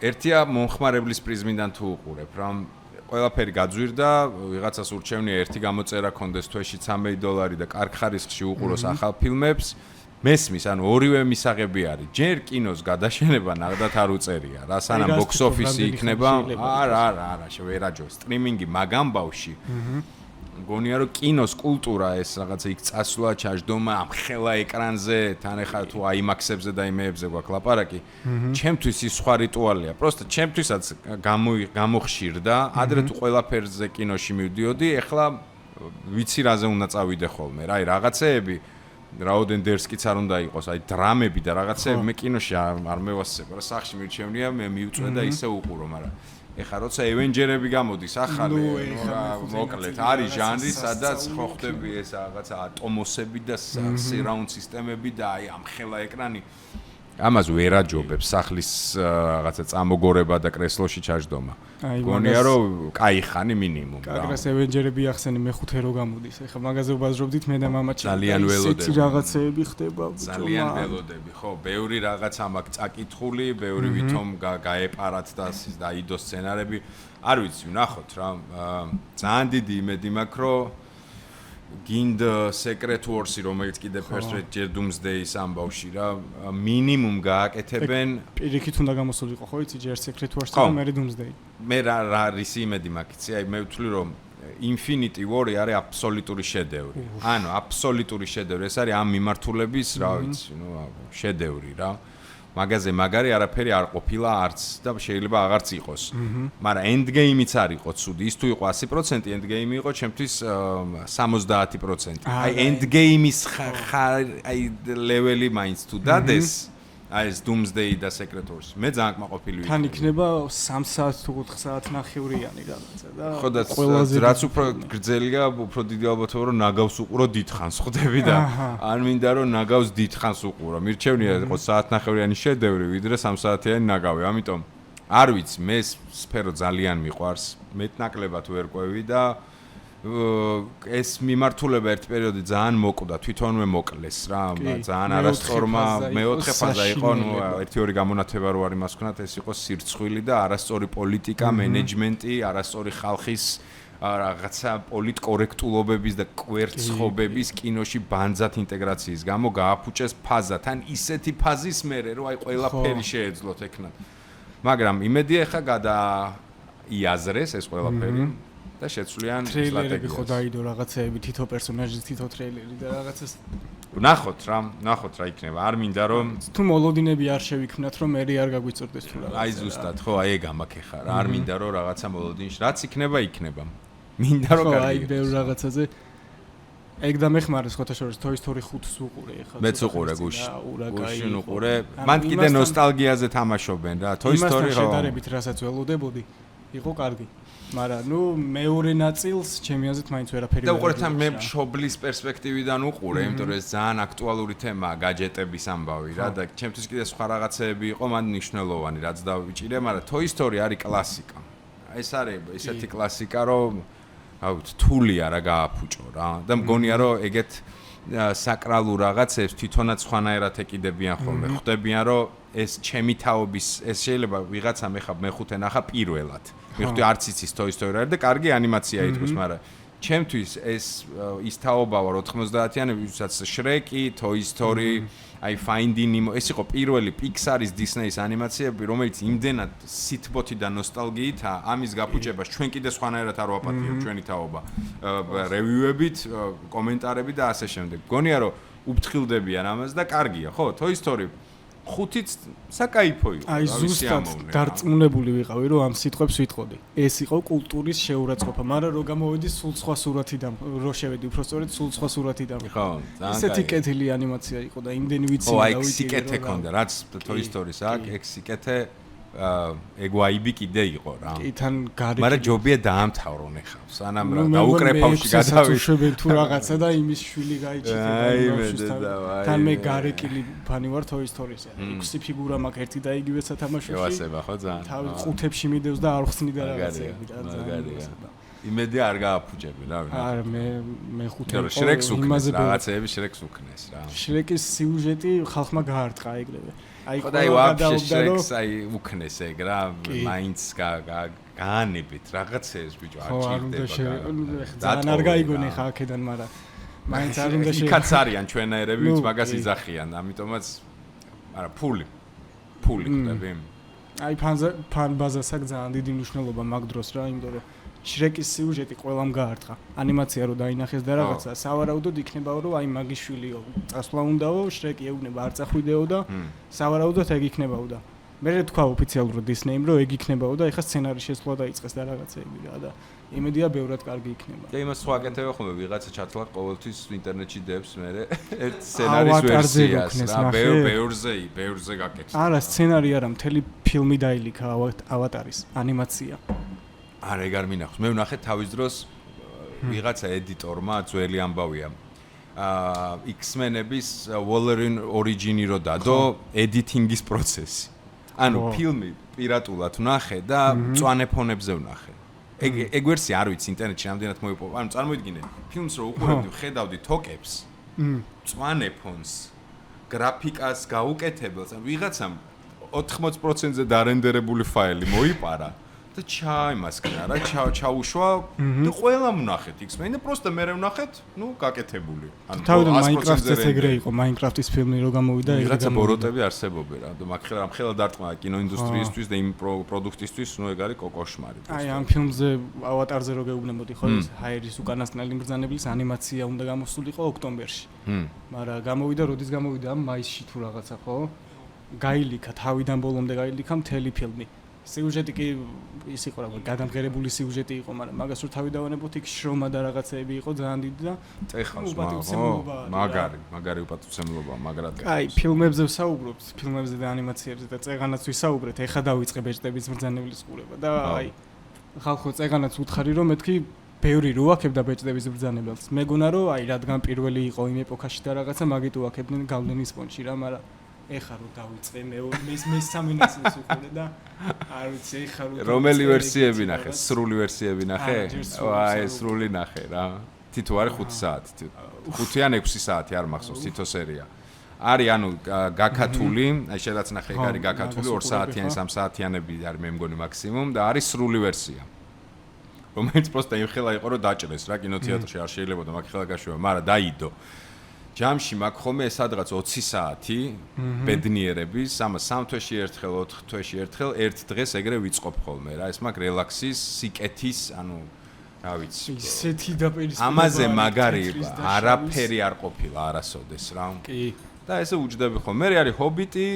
ერთია მომხმარებლის პრიზმიდან თუ უყურებ რა ყველაფერი გაძვირდა, ვიღაცას ურჩევნია ერთი გამოწერა კონდეს თვეში $3 და კარგ ხარისხში უყუროს ახალ ფილმებს. მესმის, ანუ ორივე მისაღები არის. ჯერ კინოს გადაშენება ნახდათ არ უწერია რა, სანამ box office იქნება, არა, შევერაჯო, სტრიმინგი მაგამ ბავში. მგონია რომ კინოს კულტურა ეს რაღაცა იქ წასვლა, ჩაждომა ამ ხელა ეკრანზე, თან ახლა თუ IMAX-ებზე და იმეებზე გვაქვს ლაპარაკი. ჩემთვის ის სხვა რიტუალია. პროსტა ჩემთვისაც გამოხშირდა, ადრე თუ ყველაფერზე კინოში მივდიოდი, ახლა ვიცი რაზე უნდა წავიდე ხოლმე რა, აი რაღაცეები რაოდენ დერსკიც არ უნდა იყოს, აი დრამები და რაღაცეები მე კინოში არ მევასწრებ, რა სახში მირჩევნია, მე მივწვე და ისე უყურო, მაგრამ ეხლა როცა Avengers-ები გამოდის ახალი, მოკლედ არის ჟანრი, სადაც ხო ხდები ეს რაღაცა ატომოსები და surround სისტემები და აი ამ ხელა ეკრანი ამას ვერაჯობებს სახლის რაღაცა წამოგორება და კრესლოში ჩაждომა. გონია რომ კაი ხანი მინიმუმ რა. კაგრას Avengers-ები ახსენი მეხუთე რო გამოდის. ეხლა მაგაზე ვბაზრობდით მე და მამაჩი. ძალიან ველოდები. ისეთი რაღაცეები ხდება. ძალიან ველოდები, ხო, ბევრი რაღაცა მაქვს წაკითხული, ბევრი ვითომ გაეპარათ და დაიდო სცენარები. არ ვიცი, ვნახოთ რა. ძალიან დიდი იმედი მაქვს, რომ გინდ Secret Wars-ი, რომელიც კიდე First Red ჯერ Doomsday-ის ამბავში რა, მინიმუმ გააკეთებენ. პირიქით უნდა გამოსულიყო, ხო იცი, ჯერ Secret Wars-ი და მერე Doomsday. მე რა რისი იმედი მაქვს, აი მე ვთვლი რომ Infinity War-ი არის აბსოლუტური შედევრი. ანუ აბსოლუტური შედევრი, ეს არის ამ მიმართულების, რა ვიცი, შედევრი რა. მაგაზე მაგარი არაფერი არ ყოფილა არც და შეიძლება აღარც იყოს. მაგრამ Endgame-იც არ იყო ცუდი. ის თუ იყო 100%, Endgame იყო ჩემთვის 70%. აი Endgame-ის აი ლეველი მაინც თუ დადეს, აი ეს Doomsday და Secret Wars. მე ძალიან კმაყოფილი ვიყავი. თან იქნება 3 საათ თუ 4 საათ ნახევრიანი რაღაცა და ხო და რაც უფრო გრძელია, უფრო დიდი ალბათობა რომ ნაგავს უყურო დიდხანს ხვდები და არ მინდა რომ ნაგავს დიდხანს უყურო. მირჩევნია იყო საათნახევრიანი შედევრი, ვიდრე 3 საათიანი ნაგავი. ამიტომ არ ვიცი, მე სფერო ძალიან მიყვარს. მეტნაკლებად ვერ ყვევი და ეს მიმართულება ერთ პერიოდი ძალიან მოკვდა, თვითონვე მოკლეს რა, ძალიან არასწორმა მეოთხე ფაზა იყო, ნუ 1-2 გამონათება რო არ იმას ვქნათ, ეს იყო სირცხვილი და არასწორი პოლიტიკა, მენეჯმენტი, არასწორი ხალხის რაღაცა პოლიტკორექტულობების და კვერცხობების კინოში ბანძად ინტეგრაციის გამო გააფუჭეს ფაზა, თან ისეთი ფაზის მერე, რომ აი ყველაფერი შეეძლოთ ეკნათ. მაგრამ იმედია ხა გადაიაზრეს ეს ყველაფერი. და შეცვლიან სტრატეგიები ხო დაიდო რაღაცეები თითო პერსონაჟის თითო ტრეილერი და რაღაცას ნახოთ რა იქნება არ მინდა რომ თუ მოლოდინები არ შევიქმნათ რომ მე არ გაგვიწურდეს თუ რაღაცა აი ზუსტად ხო აი ეგ ამაკ ხარ არ მინდა რომ რაღაცა მოლოდინში რაც იქნება მინდა რომ კარგი აი ბევრ რაღაცაზე ეგ და მეხმარეს ხოთა შორის Toy Story 5-ს უყურე ხა მეც უყურე გუშინ უყურე მან კიდე ნოსტალგიაზე თამაშობენ რა Toy Story ხო შედარებით რასაც ველოდებოდი იყო კარგი მაგრამ ნუ მეორე ნაწილს ჩემი აზრით მაინც ვერაფერი და უყურეთ ამ მე მშობლის პერსპექტივიდან უყურე იმიტომ რომ ეს ძალიან აქტუალური თემაა გაჯეტების ამბავი რა და ჩემთვის კიდე სხვა რაღაცეები იყო მან მნიშვნელოვანი რაც დავიჭირე მაგრამ Toy Story არის კლასიკა ეს არის ესეთი კლასიკა რომ თულია რა გააფუჭო რა და მგონია რომ ეგეთ საკრალურ რაღაცებს თვითონაც სხვანაირად ეკიდებიან ხოლმე ხვდებიან რომ ეს ჩემი თაობის ეს შეიძლება ვიღაცამ ეხა მეხუთე ნახა პირველად მიხდი არც იცის Toy Story და კარგი ანიმაცია ითქოს მაგრამ ჩემთვის ეს ის თაობა ვარ 90-იანებში ვისაც Shrek-ი, Toy Story, აი Finding Nemo ეს იყო პირველი Pixar-ის Disney-ის ანიმაციები რომელიც იმდენად სითბოთი და ნოსტალგიითაა ამის გაფუჭებას ჩვენ კიდე სხვანაირად არ ვაპატიებ ჩვენი თაობა რევიუებით, კომენტარები და ასე შემდეგ. გონია რომ უფრთხილდებიან ამას და კარგია, ხო? Toy Story 5-იც საკაიფო იყო. აი ზუსტად დარწმუნებული ვიყავი რომ ამ სიტყვებს ვიტყოდი. ეს იყო კულტურის შეურაცხყოფა, მაგრამ რო გამოვედი სულ სხვა სურათიდან, რო შევედი უფრო სწორედ სულ სხვა სურათიდან. ხო, ძალიან ისეთი კეთილი ანიმაცია იყო და იმდენი ვიცი და ვიცი. ო, სიკეთე ქონდა, რაც Toy Story-ს აქვს, სიკეთე ეგ ვაიბი კიდე იყო რა. კი, თან გარე. მაგრამ ჯობია დაამთავრონ ეხლა. სანამ რა დაუკრეფავში გადავიდე. უშვებენ თუ რაღაცა და იმის შვილი გაიჭირდა. თან მე გარეკილი ფანი ვარ Toy Story-ზე. 6 ფიგურა მაქვს ერთი და იგივე სათამაშოში. შევასება ხო ძალიან. თავი ყუთებში მიდევს და არ ხსნიდა რაღაცები და ძალიან. იმედი არ გააფუჭები რა. არა მე ხუთი Shrek-ს უკნეს რაღაცეები Shrek-ს უკნეს რა. Shrek-ის სიუჟეტი ხალხმა გაარტყა ეგრევე. აი ხო და აი ვაფშე Shrek-ს აი უკნეს ეგ რა მაინც გაანებით რაღაცეებს ბიჭო არ ჭირდება. ძალიან არ გაიგონე ხა აქედან მაგრამ მაინც არ უნდა იქაც არიან ჩვენაერები ვინც მაგას იძახიან ამიტომაც არა ფული ხდები. აი ფან ბაზას აქვს ძალიან დიდი მნიშვნელობა მაგ დროს რა იმიტომ რომ Shrek-ის სიუჟეტი ყველამ გაარტყა. ანიმაცია რო დაინახეს და რაღაცა სავარაუდოდ იქნება რომ აი მაგის შვილიო წასვლა უნდაო Shrek-ი ეუბნება არ წახვიდეო და სავარაუდოდ ეგ იქნებაო და მე თქვა ოფიციალურად Disney-მ რომ ეგ იქნებაო და ეხა სცენარის შესვლა დაიწყეს და რაღაცეები რა და იმედია ბევრად კარგი იქნება. და იმას სხვა აკეთებია ხოლმე ვიღაცა ჩათვალა ყოველთვის ინტერნეტში დებს მე ერთ სცენარის ვერსიას რა ბევრზე გაკეთეს. არა სცენარი არა მთელი ფილმი დაილიქა ავატარის ანიმაცია. არა ეგ არ მინახავს. მე ვნახე თავის დროს ვიღაცა ედიტორმა ძველი ამბავია. X-Men-ების Wolverine origin-ი რო დადო editing-ის პროცესი. ანუ ფილმი პირატულად ვნახე და მწვანე ფონებზე ვნახე. ეგ ვერსია არ ვიცი ინტერნეტში რამდენად მოიპოვა. ანუ წარმოიდგინე ფილმს რო უყურებდი ხედავდი თოკებს. მწვანე ფონს, გრაფიკას გაუკეთებელს, ანუ ვიღაცამ 80%-ზე დარენდერებული ფაილი მოიპარა. და და ჩაიმასკნა რა, ჩაუშვა და ყველა ვნახეთ X-Men და просто მე ვნახეთ, გაკეთებული. ანუ თავიდან Minecraft-ს ეგრე იყო, Minecraft-ის ფილმი რო გამოვიდა, ეგრე რაღაცა ბოროტები არსებობენ რა. მაგრამ დარტყმა კინოინდუსტრიისთვის და იმ პროდუქტისთვის, ეგ არის კოშმარი. აი ამ ფილმზე ავატარზე რო გეუბნებოდი ხო ეს ჰაერის უკანასკნელი მბრძანებლის ანიმაცია უნდა გამოსულიყო ოქტომბერში. მაგრამ გამოვიდა, როდის გამოვიდა? მაისში თუ რაღაცა ხო? გაილიქა თავიდან ბოლომდე გაილიქა მთელი ფილმი. სიუჟეტი კი ის იყო რა, გადამღერებული სიუჟეტი იყო, მაგრამ მაგას რო თავი დავანებოთ, იქ შრომა და რაღაცეები იყო ძალიან დიდი და ეხავს მაგარი უპატივცემლობა, მაგრამ აი, ფილმებზე ვსაუბრობთ, ფილმებზე და ანიმაციებზე და წეღანაც ვისაუბრეთ, ეხა დავიწყე ბეჭდების მბრძანებლის ყურება და აი, ხალხო წეღანაც უთხარი რომ მეთქი ბევრი რო აქებდა ბეჭდების მბრძანებელს. მეგონა რომ აი, რადგან პირველი იყო იმ ეპოქაში და რაღაცა მაგით უაქებდნენ გავლენის პონჩი რა, მაგრამ ეხა რო დავიწყე მესამე ნაწილს უყურე და არ ვიცი ეხა რო რომელი ვერსიები ნახე? სრული ვერსიები ნახე? აი, სრული ნახე რა. თითო არის 5 საათი. 5 ან 6 საათი არ მახსოვს თითო სერია. არის ანუ გაკათული, აი შედაც ნახე ეგ არის გაკათული 2 საათიანი 3 საათიანები არის მე მგონი მაქსიმუმ და არის სრული ვერსია. რომელიც просто იმხელა იყო რომ დაჭრეს რა კინოთეატრში არ შეიძლება და მაგ ხელა გაშვება, მაგრამ დაიდო. ჯამში მაგ ხოლმე სადღაც 20 საათი ბედნიერების, ამას 3 თვეში ერთხელ, 4 თვეში ერთხელ, ერთ დღეს ეგრე ვიწყობ ხოლმე რა. ეს მაგ რელაქსის, სიკეთის, ანუ რა ვიცი. ისეთი დაპირისპირება. ამაზე მაგარი არაფერი არ ყოფილა არასოდეს რა. კი. და ესე უჯდები ხო. მე არის ჰობიტი,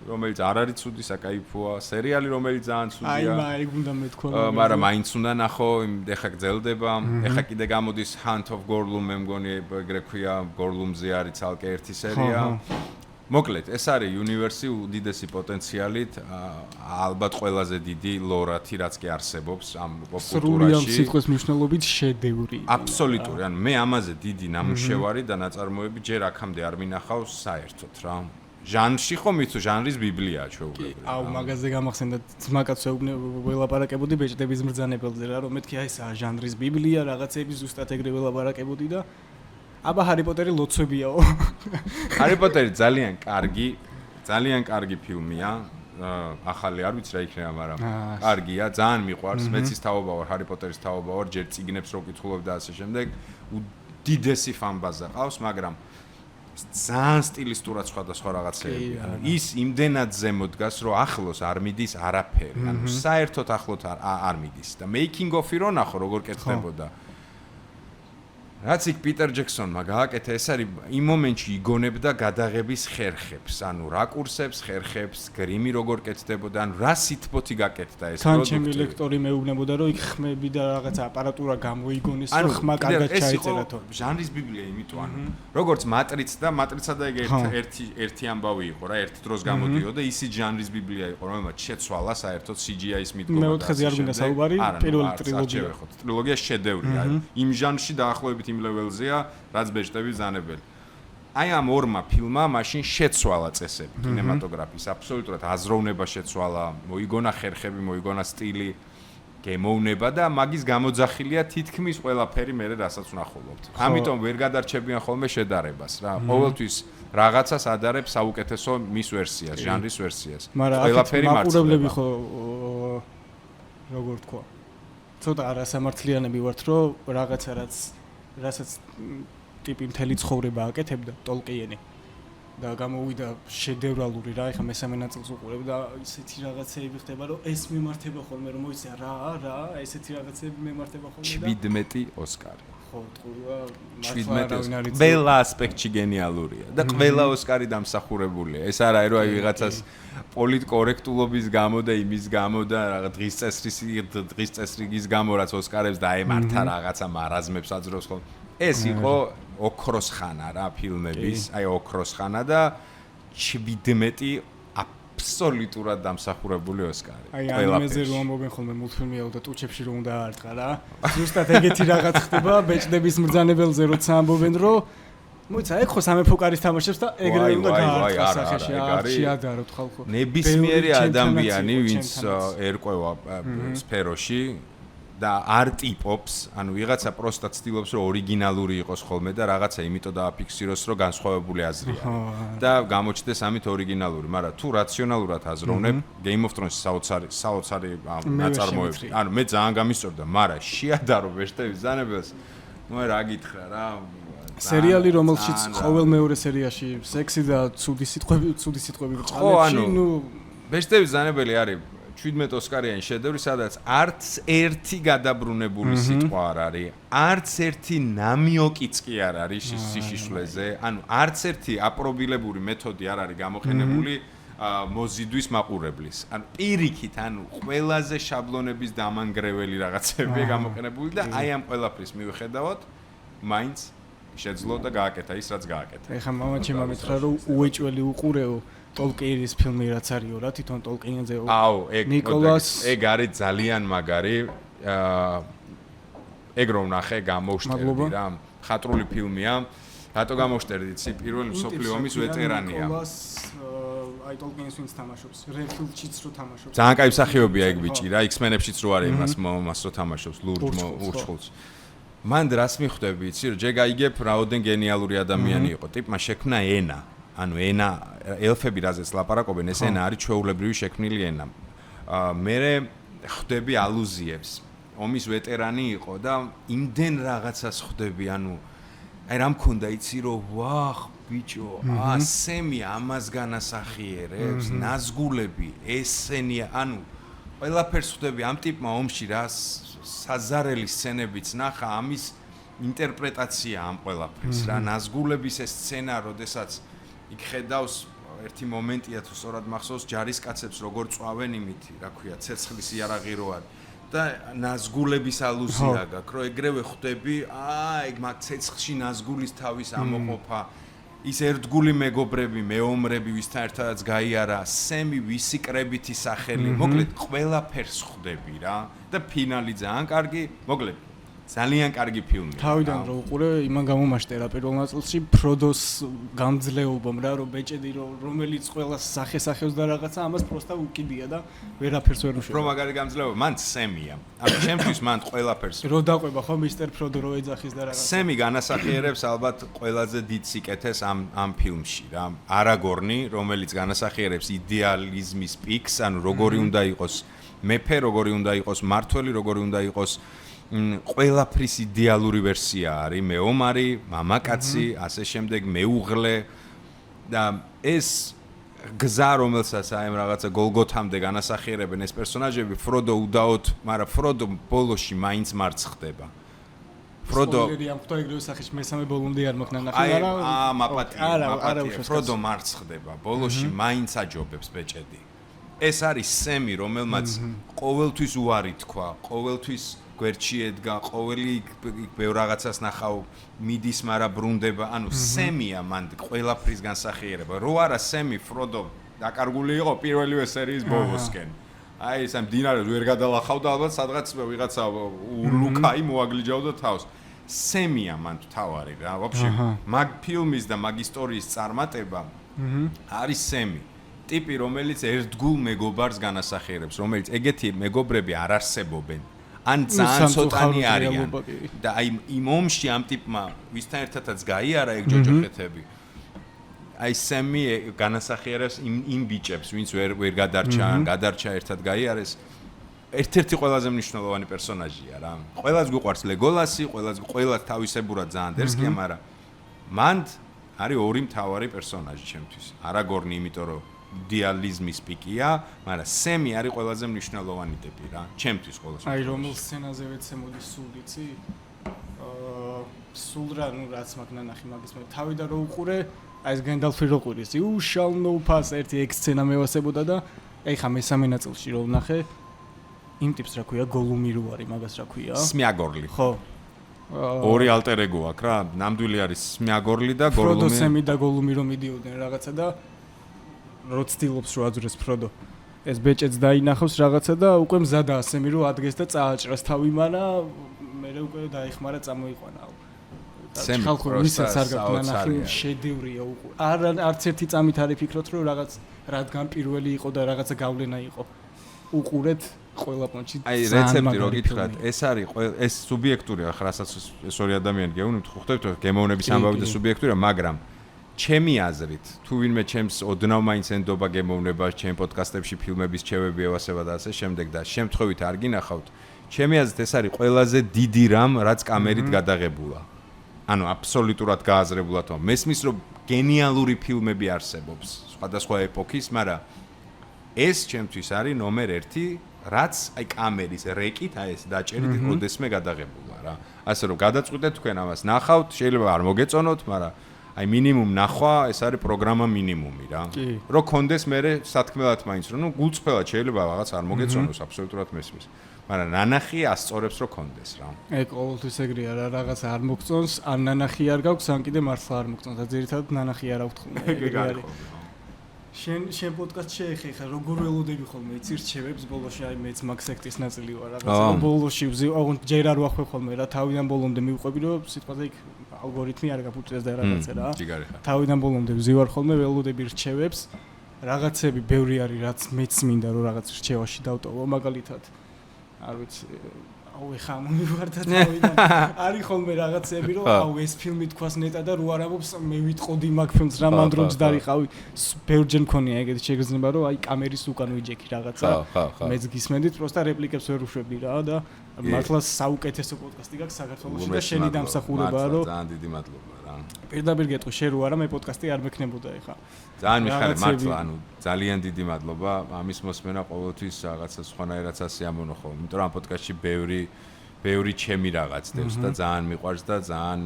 რომელიც არ არის ცუდი, საკაიფოა, სერიალი, რომელიც ძალიან ცუდია. აი, ეგ უნდა მეთქვა. მაგრამ მაინც უნდა ნახო, ეხა გძელდება. ეხა კიდე გამოდის Hunt of Gorlum, მე მგონი ეგრე ქვია, Gorlum-ზე არის ცალკე ერთი სერია. მოკლედ, ეს არის უნივერსი უდიდესი პოტენციალით, ალბათ ყველაზე დიდი ლორათი, რაც კი არსებობს ამ პოპკულტურაში. სრული სიტყვის მნიშვნელობით შედევრი. აბსოლუტური, ანუ მე ამაზე დიდი ნამუშევარი და ნაწარმოები ჯერ აქამდე არ მინახავს საერთოდ რა. ჟანრში ხომ იცი, ჟანრის ბიბლიაა ჩვეულებრივ. აუ, მაგაზე გამახსენდა ძმაკაც ველაპარაკებოდი ბეჭდების მბრძანებელზე რა, რომ მეთქი აი ესაა ჟანრის ბიბლია, რაღაცეები ზუსტად ეგრე ველაპარაკებოდი და აბა ჰარი პოტერი ლოცვებიაო. ჰარი პოტერი ძალიან კარგი ფილმია. ახალი არ ვიცი რა იქნება, მაგრამ კარგია, ძალიან მიყვარს. მეც ის თაობა ვარ, ჰარი პოტერის თაობა ვარ, ჯერ წიგნებს რო ვკითხულობ და ასე შემდეგ. უდიდესი ფანბაზა ყავს, მაგრამ ძალიან სტილისტურად სხვადასხვა რაღაცეებია. ის იმდენად ზემო დგას, რომ ახლოს არ მიდის არაფერი. ანუ საერთოდ ახლოთ არ მიდის და making of-ი რო ნახო, როგორ კეთდებოდა. რაც იქ პიტერ ჯექსონმა გააკეთა, ეს არის იმ მომენტში იგონებდა გადაღების ხერხებს, ანუ რაკურსებს, ხერხებს, გრიმი როგორ კეთდებოდა, ანუ რა სითბოთი გაკეთდა ეს პროდუქტი. ჩემი ლექტორი მეუბნებოდა, რომ იქ ხმები და რაღაც აპარატურა გამოიგონეს, რომ ხმა კარგად ჩაიწერათო. ჟანრის ბიბლია, იმიტომ ანუ როგორც მატრიცა და ეგ ერთი ამბავი იყო რა, ერთ დროს გამოდიოდა, ისიც ჟანრის ბიბლია იყო, რომელმაც შეცვალა საერთოდ CGI-ის მიდგომა. მეოთხეზე არ გვინდა საუბარი, პირველი ტრილოგია. ტრილოგია შედევრია, იმ ჟანრში დაახლოებით იმ ლეველზეა, რაც ბეჭდები ბრძანებელი. აი ამ ორმა ფილმმა მაშინ შეცვალა წესები კინემატოგრაფის, აბსოლუტურად აზროვნება შეცვალა, მოიგონა ხერხები, მოიგონა სტილი, გემოვნება და მაგის გამოძახილია თითქმის ყველაფერი მე რასაც ვნახულობთ. ამიტომ ვერ გადარჩებიან ხოლმე შედარებას რა. ყოველთვის რაღაცას ადარებს საუკეთესო მის ვერსიას, ჟანრის ვერსიას. ყველაფერი მაყურებლები ხო როგორ თქვა? ცოტა არასამართლიანები ვართ, რომ რაღაცა რასაც ტიპი მთელი ცხოვრება აკეთებდა ტოლკიენი და გამოვიდა შედევრალური რა, ეხა მესამე ნაწილს უყურებ და ისეთი რაღაცეები ხდება, რომ ეს მემართება ხოლმე, რომ მოიცია რა, ესეთი რაღაცეები მემართება ხოლმე და 17 ოსკარი. ხო, ტყუა, 17 ყველა ასპექტში გენიალურია და ყველა ოსკარი დამსახურებულია. ეს არ არის რომ აი ვიღაცას პოლიტკორექტულობის გამო და იმის გამო და რაღაც დღის წესრიგის გამო რაც ოსკარებს დაემართა რაღაცა მარაზმებს აძლევს ხოლმე. ეს იყო ოქროს ხანა რა ფილმების, აი ოქროს ხანა და 17 აბსოლუტურად დამსახურებული ოსკარი. აი ანიმეზე რომ ამბობენ ხოლმე მულტფილმიაო და ტუჩებში რომ უნდა აარტყა რა. ზუსტად ეგეთი რაღაც ხდება ბეჭდების მბრძანებელზე როცა ამბობენ რომ მოიცა ეგ ხო სამეფო კარის თამაშებს და ეგრე უნდა გაარტყა სახეში, შეადაროთ ხალხო. ნებისმიერი ადამიანი ვინც ერკვევა სფეროში და არ ტიპობს, ანუ ვიღაცა პროსტა ცდილობს რომ ორიგინალური იყოს ხოლმე და რაღაცა იმიტომ დააფიქსიროს რომ განსხვავებული აზრი არის და გამოჩნდეს ამით ორიგინალური, მაგრამ თუ რაციონალურად აზროვნებ Game of Thrones საოცარი ნაწარმოები. ანუ მე ძალიან გამისწორდა, მაგრამ შეადარო ვეშტევის ზანებელს, ნუ რა გითხრა რა. სერიალი რომელშიც ყოველ მეორე სერიაში სექსი და ცუდი სიტყვები ჭალებში, ნუ ვეშტევის ზანებელი არის 17 ოსკარიანი შედევრი, სადაც არც ერთი გადაბრუნებული სიტყვა არ არის, არც ერთი ნამიოკიც კი არ არის სიშიშვლეზე, ანუ არც ერთი აპრობილებული მეთოდი არ არის გამოყენებული მოზიდვის მაყურებლის. ანუ პირიქით, ანუ ყველაზე შაბლონების დამანგრეველი რაღაცებია გამოყენებული და აი ამ ყველაფრის მიუხედავად მაინც შეძლო და გააკეთა ის რაც გააკეთა. ეხლა მამაჩემ ამეთხრა რომ უეჭველი უყურეო ტოლკინის ფილმი რაც არისო რა თვითონ ტოლკინზე ნიკოლას ეგ არის ძალიან მაგარი ეგ რომ ნახე გამოვშტერდი რა ხატრული ფილმია რატო გამოვშტერდი იცი პირველი მსოფლიო ომის ვეტერანია ნიკოლას აი ტოლკინის ვინც თამაშობს რედფილდშიც რო თამაშობს ძალიან კაი მსახიობია ეგ ბიჭი რა X-Men-ებშიც რო არის მას რო თამაშობს ლურჯ მან რას მიხვდები იცი რომ ჯერ გაიგებ რაოდენ გენიალური ადამიანი იყო ტიპმა შექმნა ენა ანუ ენა ელფები რაზეც ლაპარაკობენ ეს ენა არის ჩვეულებრივი შექმნილი ენა მე ხვდები ალუზიებს ომის ვეტერანი იყო და იმდენ რაღაცას ხვდები ანუ აი რა მქონდა იცი რომ ვახ ბიჭო ასემი ამას განასახიერებს ნაზგულები ესენია ანუ ყველაფერს ხვდები ამ ტიპმა ომში რა საზარელი სცენებიც ნახა ამის ინტერპრეტაცია ამ ყველაფრის რა ნაზგულების ეს სცენა როდესაც იქ ხედავს ერთი მომენტია თუ სწორად მახსოვს ჯარისკაცებს როგორ წვავენ იმით რა ქვია ცეცხლის იარაღი რო არის და ნაზგულების ალუზია გაქვს რომ ეგრევე ხვდები ეგ მაგ ცეცხლში ნაზგულის თავის ამოყოფა ის ერთგული მეგობრები მეომრები ვისთან ერთადაც გაიარა სემი ვისი კრებითი სახელი მოკლედ ყველაფერს ხვდები რა და ფინალი ძალიან კარგი მოკლედ ძალიან კარგი ფილმია. თავიდან რო უყურე, იმან გამომაშტერა პირველ ნაწილში ფროდოს გამძლეობამ რა, რომ ბეჭედი რომელიც ყველას სახესახევს და რაღაცა, ამას პროსტა უკიდია და ვერაფერს ვერ უშვება. რო მაგარი გამძლეობა, მან სემია. ანუ ჩემთვის მან ყველაფერს. რო დაყვება ხო მისტერ ფროდო რო ეძახის და რაღაცა. სემი განასახიერებს ალბათ ყველაზე დიდ სიკეთეს ამ ფილმში რა. არაგორნი, რომელიც განასახიერებს იდეალიზმის პიკს, ანუ როგორი უნდა იყოს მეფე, როგორი უნდა იყოს მართველი, როგორი უნდა იყოს ყველაფრის იდეალური ვერსია არის მეომარი, მამაკაცი, ასე შემდეგ მეუღლე და ეს გზა რომელსაც აი ამ რაღაცა გოლგოთამდე განასახიერებენ ეს პერსონაჟები ფროდო უდაოდ, მაგრამ ფროდო ბოლოში მაინც მარცხ ხდება. ფროდო სპოილერი ამ ხვდა ეგრევე სახეში მესამე ბოლომდე არ მოხდა ნახე, მაგრამ მაპატია ფროდო მარცხ ხდება. ბოლოში მაინც აჯობებს ბეჭედი. ეს არის სემი, რომელმაც ყოველთვის უარი თქვა, ყოველთვის გვერდში ედგა, ყოველი ბევრ რაღაცას ნახავ, მიდის, მაგრამ ბრუნდება. ანუ სემია მან ყველაფრის განსახიერება. რო არა სემი ფროდო დაკარგული იყო პირველივე სერიის ბოლოსკენ. აი ეს ამ დინარეს ვერ გადალახავდა ალბათ სადღაც ვიღაცა ურლუკაი მოაგლიჯავდა თავს. სემია მან თავარი რა. ვაფშე მაგ ფილმის და მაგ ისტორიის წარმატება არის სემი. ტიპი რომელიც ერთგულ მეგობარს განასახიერებს, რომელიც ეგეთი მეგობრები არ არსებობენ. ან ძალიან ცოტანი არიან და აი იმ ომში ამ ტიპმა ვისთან ერთადაც გაიარა ეგ ჯოჯოხეთები. აი სემი განასახიერებს იმ ბიჭებს, ვინც ვერ გადარჩა ერთად გაიარეს. ერთ-ერთი ყველაზე მნიშვნელოვანი პერსონაჟია რა. ყველას გვიყვარს ლეგოლასი, ყველა თავისებურად ძალიან დერსკია, მაგრამ მან არის ორი მთავარი პერსონაჟი ჩემთვის. არაგორნი, იმიტომ რომ იდეალიზმის პიკია, მაგრამ სემი არის ყველაზე მნიშვნელოვანი ტიპი რა, ჩემთვის ყოველთვის. აი რომელ სცენაზე ვეცემოდი სულ იცი? სულ რა, ნუ რაც მაგ ნანახი მაგის მე თავიდან რო უყურე, აი ეს გენდალფი რო ყურის, you shall know pass ერთი ეგ სცენა მევასებოდა და აი ხა მესამე ნაწილში რო ვნახე, იმ ტიპს რა ქვია, გოლუმი რო არის, მაგას რა ქვია? სმიაგორლი. ხო. ორი ალტერ ეგო აქვს რა, ნამდვილი არის სმიაგორლი და გოლუმი. ფროდო სემი და გოლუმი რო მიდიოდნენ რაღაცა და რო ცდილობს რო აძვრეს ფროდო ეს ბეჭედს დაინახავს რაღაცა და უკვე მზადა ასემი რო ადგეს და წააჭრას თავი მანა მე უკვე დაიხმარა წამოიყვანა სემი ხალხურისაც არ გაგნანახი შედევრია უკვე არც ერთი წამით არ იფიქროთ რომ რაღაც რადგან პირველი იყო და რაღაცა გავლენა იყო უყურეთ ყველა პონჩი აი რეცეპტი რო გითხრათ, ეს არის ეს სუბიექტურია, ახლა რასაც ეს ორი ადამიანი გეუბნით, ხვდებით რომ გემოვნების ამბავი და სუბიექტურია, მაგრამ ჩემი აზრით, თუ ვინმე ჩემს ოდნავ მაინც ენდობა გემოვნებას, ჩემ პოდკასტებში ფილმების ჩევები ევასება და ასე შემდეგ და შემთხვევით არ გინახავთ, ჩემი აზრით ეს არის ყველაზე დიდი რამ, რაც კამერით გადაღებულა. ანუ აბსოლუტურად გააზრებულად მესმის რომ გენიალური ფილმები არსებობს სხვადასხვა ეპოქის, მაგრამ ეს ჩემთვის არის ნომერ 1, რაც აი კამერის რეკით აი ეს დაჭერით როდესმე გადაღებულა რა. ასე რომ გადაწყვიტეთ თქვენ ამას ნახავთ, შეიძლება არ მოგეწონოთ, მაგრამ აი მინიმუმ ნახვა ეს არის პროგრამა მინიმუმი რა. რო კონდეს მე სათქმელად მაინც რომ გულწრფელად შეიძლება რაღაც არ მოგეწონოს აბსოლუტურად მესმის. მაგრამ ნანახი ასწორებს რომ კონდეს რა. ეგ ყოველთვის ეგრეა რა, რაღაც არ მოგწონს, ან ნანახი არ გაქვს, ან კიდე მართლა არ მოგწონს და ძირითადად ნანახი არ აქვთ ხოლმე. ეგ არის. შენ პოდკასტ შეეხება როგორ ველოდები ხოლმე იცი რჩევებს ბოლოში, აი მეც მაგ სექტის ნაწილი ვარ რაღაცა ბოლოში ვზივ ჯერ არ ვახვევ ხოლმე რა, თავიდან ბოლომდე მივყვები რომ სიტყვაზე იქ ალგორითმი არ გაფუჭდეს და რაღაცა რა. თავიდან ბოლომდე ვზივარ ხოლმე ველოდები რჩევებს, რაღაცები ბევრი არის რაც მეც მინდა რომ რაღაც რჩევაში დავტოვო, მაგალითად არ ვიცი აუ ეხა მომივარ და თავიდან არის ხოლმე რაღაცები რომ აუ ეს ფილმი თქვას ნეტა და რო არ ამბობს მე ვიტყოდი მაგ ფილმს რა მანდ რომ ჯდარიყავი ბევრჯერ მქონია ეგეთი შეგრძნება რომ აი კამერის უკან ვიჯექი რაღაცა მეც გისმენდით პროსტა რეპლიკებს ვერ უშვები რა და მართლა საუკეთესო პოდკასტი გაქვს საქართველოში და შენი დამსახურებაა რომ ძალიან დიდი მადლობა რა პირდაპირ გეტყვი შენ რო არა მე პოდკასტი არ მექნებოდა ეხა ძალიან მიხარებ მართლა ანუ ძალიან დიდი მადლობა ამის მოსმენა ყოველთვის რაღაცა სხვანაირად ასიამოვნო ხოლმე იმიტომ რომ ამ პოდკასტში ბევრი ჩემი რაღაც დევს და ძალიან მიყვარს და ძალიან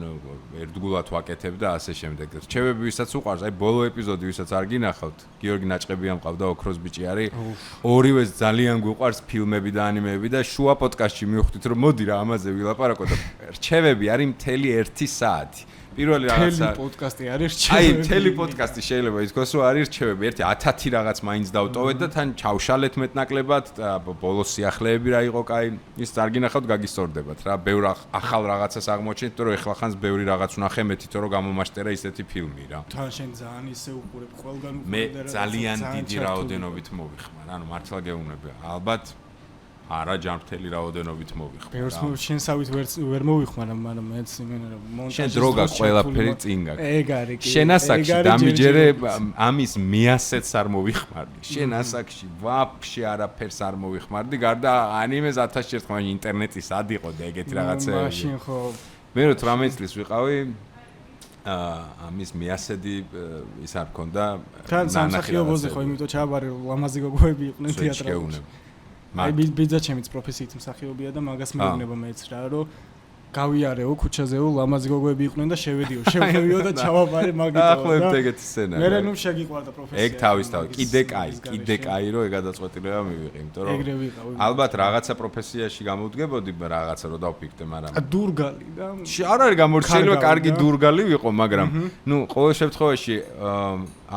ერთგულად ვაკეთებ და ასე შემდეგ. რჩევები ვისაც უყვარს, აი ბოლო ეპიზოდი ვისაც არ გინახავთ, გიორგი ნაჭყებია მყავდა ოქროს ბიჭი არის. ორივეს ძალიან გვიყვარს ფილმები და ანიმეები და შუა პოდკასტში მივხვდით რომ მოდი რა ამაზე ვილაპარაკოთ და რჩევები არის მთელი 1 საათი. პირველი რაღაცა პოდკასტი არის რჩევები. აი მთელი პოდკასტი შეიძლება ითქვას რომ არის რჩევები, ერთი 1000 რაღაც მაინც დავტოვეთ და თან ჩავშალეთ მეტნაკლებად და ბოლოს სიახლეები რა იყო, კაი, ის არ გინახავთ გაგისტორდებათ რა, ბევრ ახალ რაღაცას აღმოჩენთ, რომ ეხლა ხანს ბევრი რაღაც ვნახე მე თვითონ რომ გამომაშტერა ისეთი ფილმი რა. თან შენ ძალიან ისე უყურებ ყველგან მე ძალიან დიდი რაოდენობით მოვიხმარ, ანუ მართლა გეუბნები, ალბათ არა ჯანმრთელი რაოდენობით მოვიხმარ. ბევრს შენსავით ვერ მოვიხმარ, მაგრამ მეც იმენა რომ მონტაჟი შენ დრო გაქვს ყველაფერი წინ გაქვს. ეგ არის კი. შენ ასაკში დამიჯერე ამის მიასეც არ მოვიხმარდი. შენ ასაკში ვაფშე არაფერს არ მოვიხმარდი, გარდა ანიმეს 1000 ერთხელ ინტერნეტი სად იყო და ეგეთი რაღაცები. მაშინ ხო მე რო 18 წლის ვიყავი ამის მიასედი ის არ მქონდა. თან სამსახიობოზე ხო, იმიტომ ჩააბარე ლამაზი გოგოები იყვნენ თეატრში. აი ბიძა ჩემიც პროფესიით მსახიობია და მაგას მეუბნება მეც რა რომ გავიარეო ქუჩაზეო ლამაზი გოგოები იყვნენ და შევედიო და ჩავაბარე მაგითო რა ახლობთ ეგეთი სცენარი მე ნუ შეგიყვარდა პროფესია ეგ თავისთავად კიდე კაი რომ ეგ გადაწყვეტილება მივიღე იმიტომ რომ ეგრე ვიყავი ალბათ რაღაცა პროფესიაში გამოვდგებოდი რაღაცა რომ დავფიქრდე მაგრამ დურგალი და არ არის გამორჩენილი კარგი დურგალი ვიყო მაგრამ ნუ ყოველ შემთხვევაში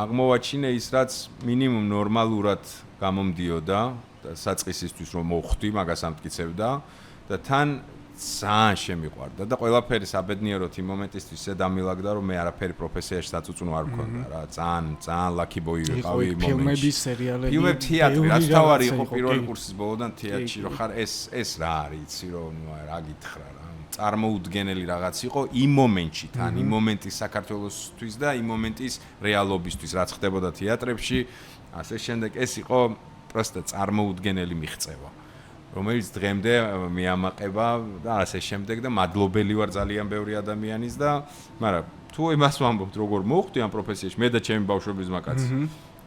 აღმოვაჩინე ის რაც მინიმუმ ნორმალურად გამომდიოდა და საწყისისთვის რომ მოვხვდი მაგას ამტკიცებდა და თან ძალიან შემიყვარდა და ყველაფერი საბედნიეროდ იმ მომენტისთვის ზედამილაგდა რომ მე არაფერი პროფესიაში საწუწუნო არ მქონდა რა ძალიან lucky boy ვიყავი იმ მომენტში ფილმები სერიალები ფილმები თეატრი რაც თავარი იყო პირველი კურსის ბოლოდან თეატრში რომ ხარ ეს რა არის იცი რომ ნუ რა გითხრა რა წარმოუდგენელი რაღაც იყო იმ მომენტში თან იმ მომენტის საქართველოსთვის და იმ მომენტის რეალობისთვის რაც ხდებოდა თეატრებში ასე შემდეგ ეს იყო просто წარმოუდგენელი მიღწევა რომელიც დღემდე მიამაყება და ასე შემდეგ და მადლობელი ვარ ძალიან ბევრი ადამიანის და მაგრამ თუ იმას ვამბობთ როგორ მოვხვდი ამ პროფესიაში მე და ჩემი ბავშვობის მაკაცი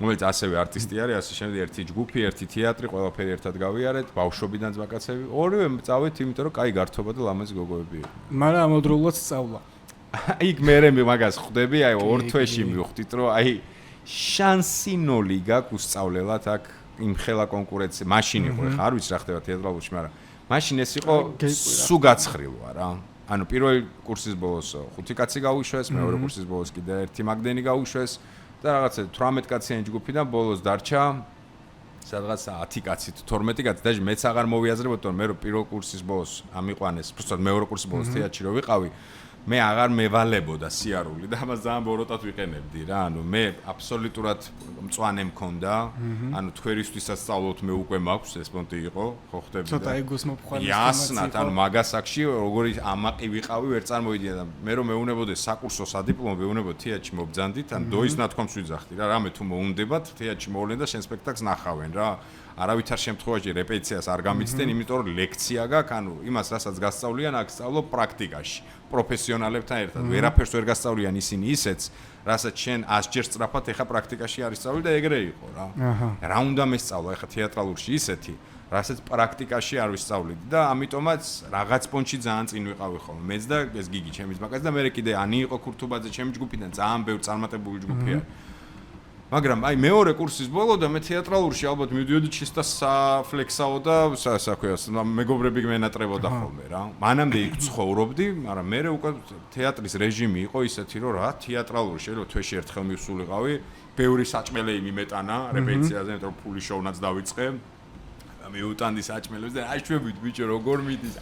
რომელიც ასევე არტისტი არის ასე შემდეგ ერთი ჯგუფი ერთი თეატრი ყველაფერი ერთად გავიარეთ ბავშვობიდან მაკაცები ორივე წავით იმიტომ რომ კაი გართობა და ლამაზი გოგოები იყო მაგრამ ამავდროულად სწავლა იქ მე მაგას ხვდები აი ორ თვეში მივხვდით რომ აი შანსი 0 გაქვს უსწავლელად აქ იმ ხელა კონკურენცია მაშინ იყო ხა არ ვიცი რა ხდება თეატრალურში მაგრამ მაშინ ეს იყო სუ გაცხრილვა რა ანუ პირველი კურსის ბოლოს 5 კაცი გაუშვეს მეორე კურსის ბოლოს კიდე ერთი მაგდენი გაუშვეს და რაღაცა 18 კაციანი ჯგუფიდან ბოლოს დარჩა სადღაც 10 კაცით 12 კაცი და მეც აღარ მოვიაზრებოდ რომ მე რო პირველ კურსის ბოლოს ამიყვანეს უბრალოდ მეორე კურსის ბოლოს თეატრში რო ვიყავი მე აღარ მევალებოდა სიარული და ამას ძალიან ბოროტად ვიყენებდი რა. ანუ მე აბსოლუტურად მწვანე მქონდა. ანუ თქვენისთვისაც სწავლობთ მე უკვე მაქვს ეს პონტი იყო, ხო ხდები და. ცოტა ეგოს მოფხარის იასნათ, ანუ მაგასაკში როგორი ამაყი ვიყავი, ვერ წარმოვიდია და მე რომ მეუნებოდეს საკურსო სადიპლომო მეუნებოდ თეატრში მობძანდით, ან დოის ნათქვამს ვიძახდი რა. რამე თუ მოუნდებათ, თეატრში მოვლენ და შენ სპექტაკლს ნახავენ რა. არავითარ შემთხვევაში რეპეტიციას არ გამიცდენ, იმიტომ რომ ლექცია გაქვს, ანუ იმას რასაც გასწავლიან, აქ სწავლობ პრაქტიკაში, პროფესიონალებთან ერთად. ვერაფერს ვერ გასწავლიან ისინი ისეც, რასაც შენ 100 ჯერ სწრაფად ეხა პრაქტიკაში არის სწავლი და ეგრე იყო რა. რა უნდა მესწავლა ეხა თეატრალურში ისეთი, რასაც პრაქტიკაში არ ვისწავლიდი და ამიტომაც რაღაც პონჩი ძალიან წინ ვიყავი ხოლმე. მეც და ეს გიგი ჩემის მაგას და მე კიდე ანი იყო ქურთუბაძე ჩემი ჯგუფიდან, ძალიან ბევრი წარმატებული ჯგუფი არის. მაგრამ აი მეორე კურსის ბოლო და მე თეატრალურში ალბათ მივდიოდი ჩისტა საფლექსაო და საქვეას მეგობრები მენატრებოდა ხოლმე რა. მანამდე იქ ცხოვრობდი, მაგრამ მე უკვე თეატრის რეჟიმი იყო ისეთი, რომ რა თეატრალური შეიძლება თვეში ერთხელ მივსულიყავი, ბევრი საჭმელე იმეტანა რეპეტიციაზე, იმიტომ რომ ფული შოუნაც დავიწყე. მიუტანდი საჭმელებს და აშვებით ბიჭო როგორ მიდის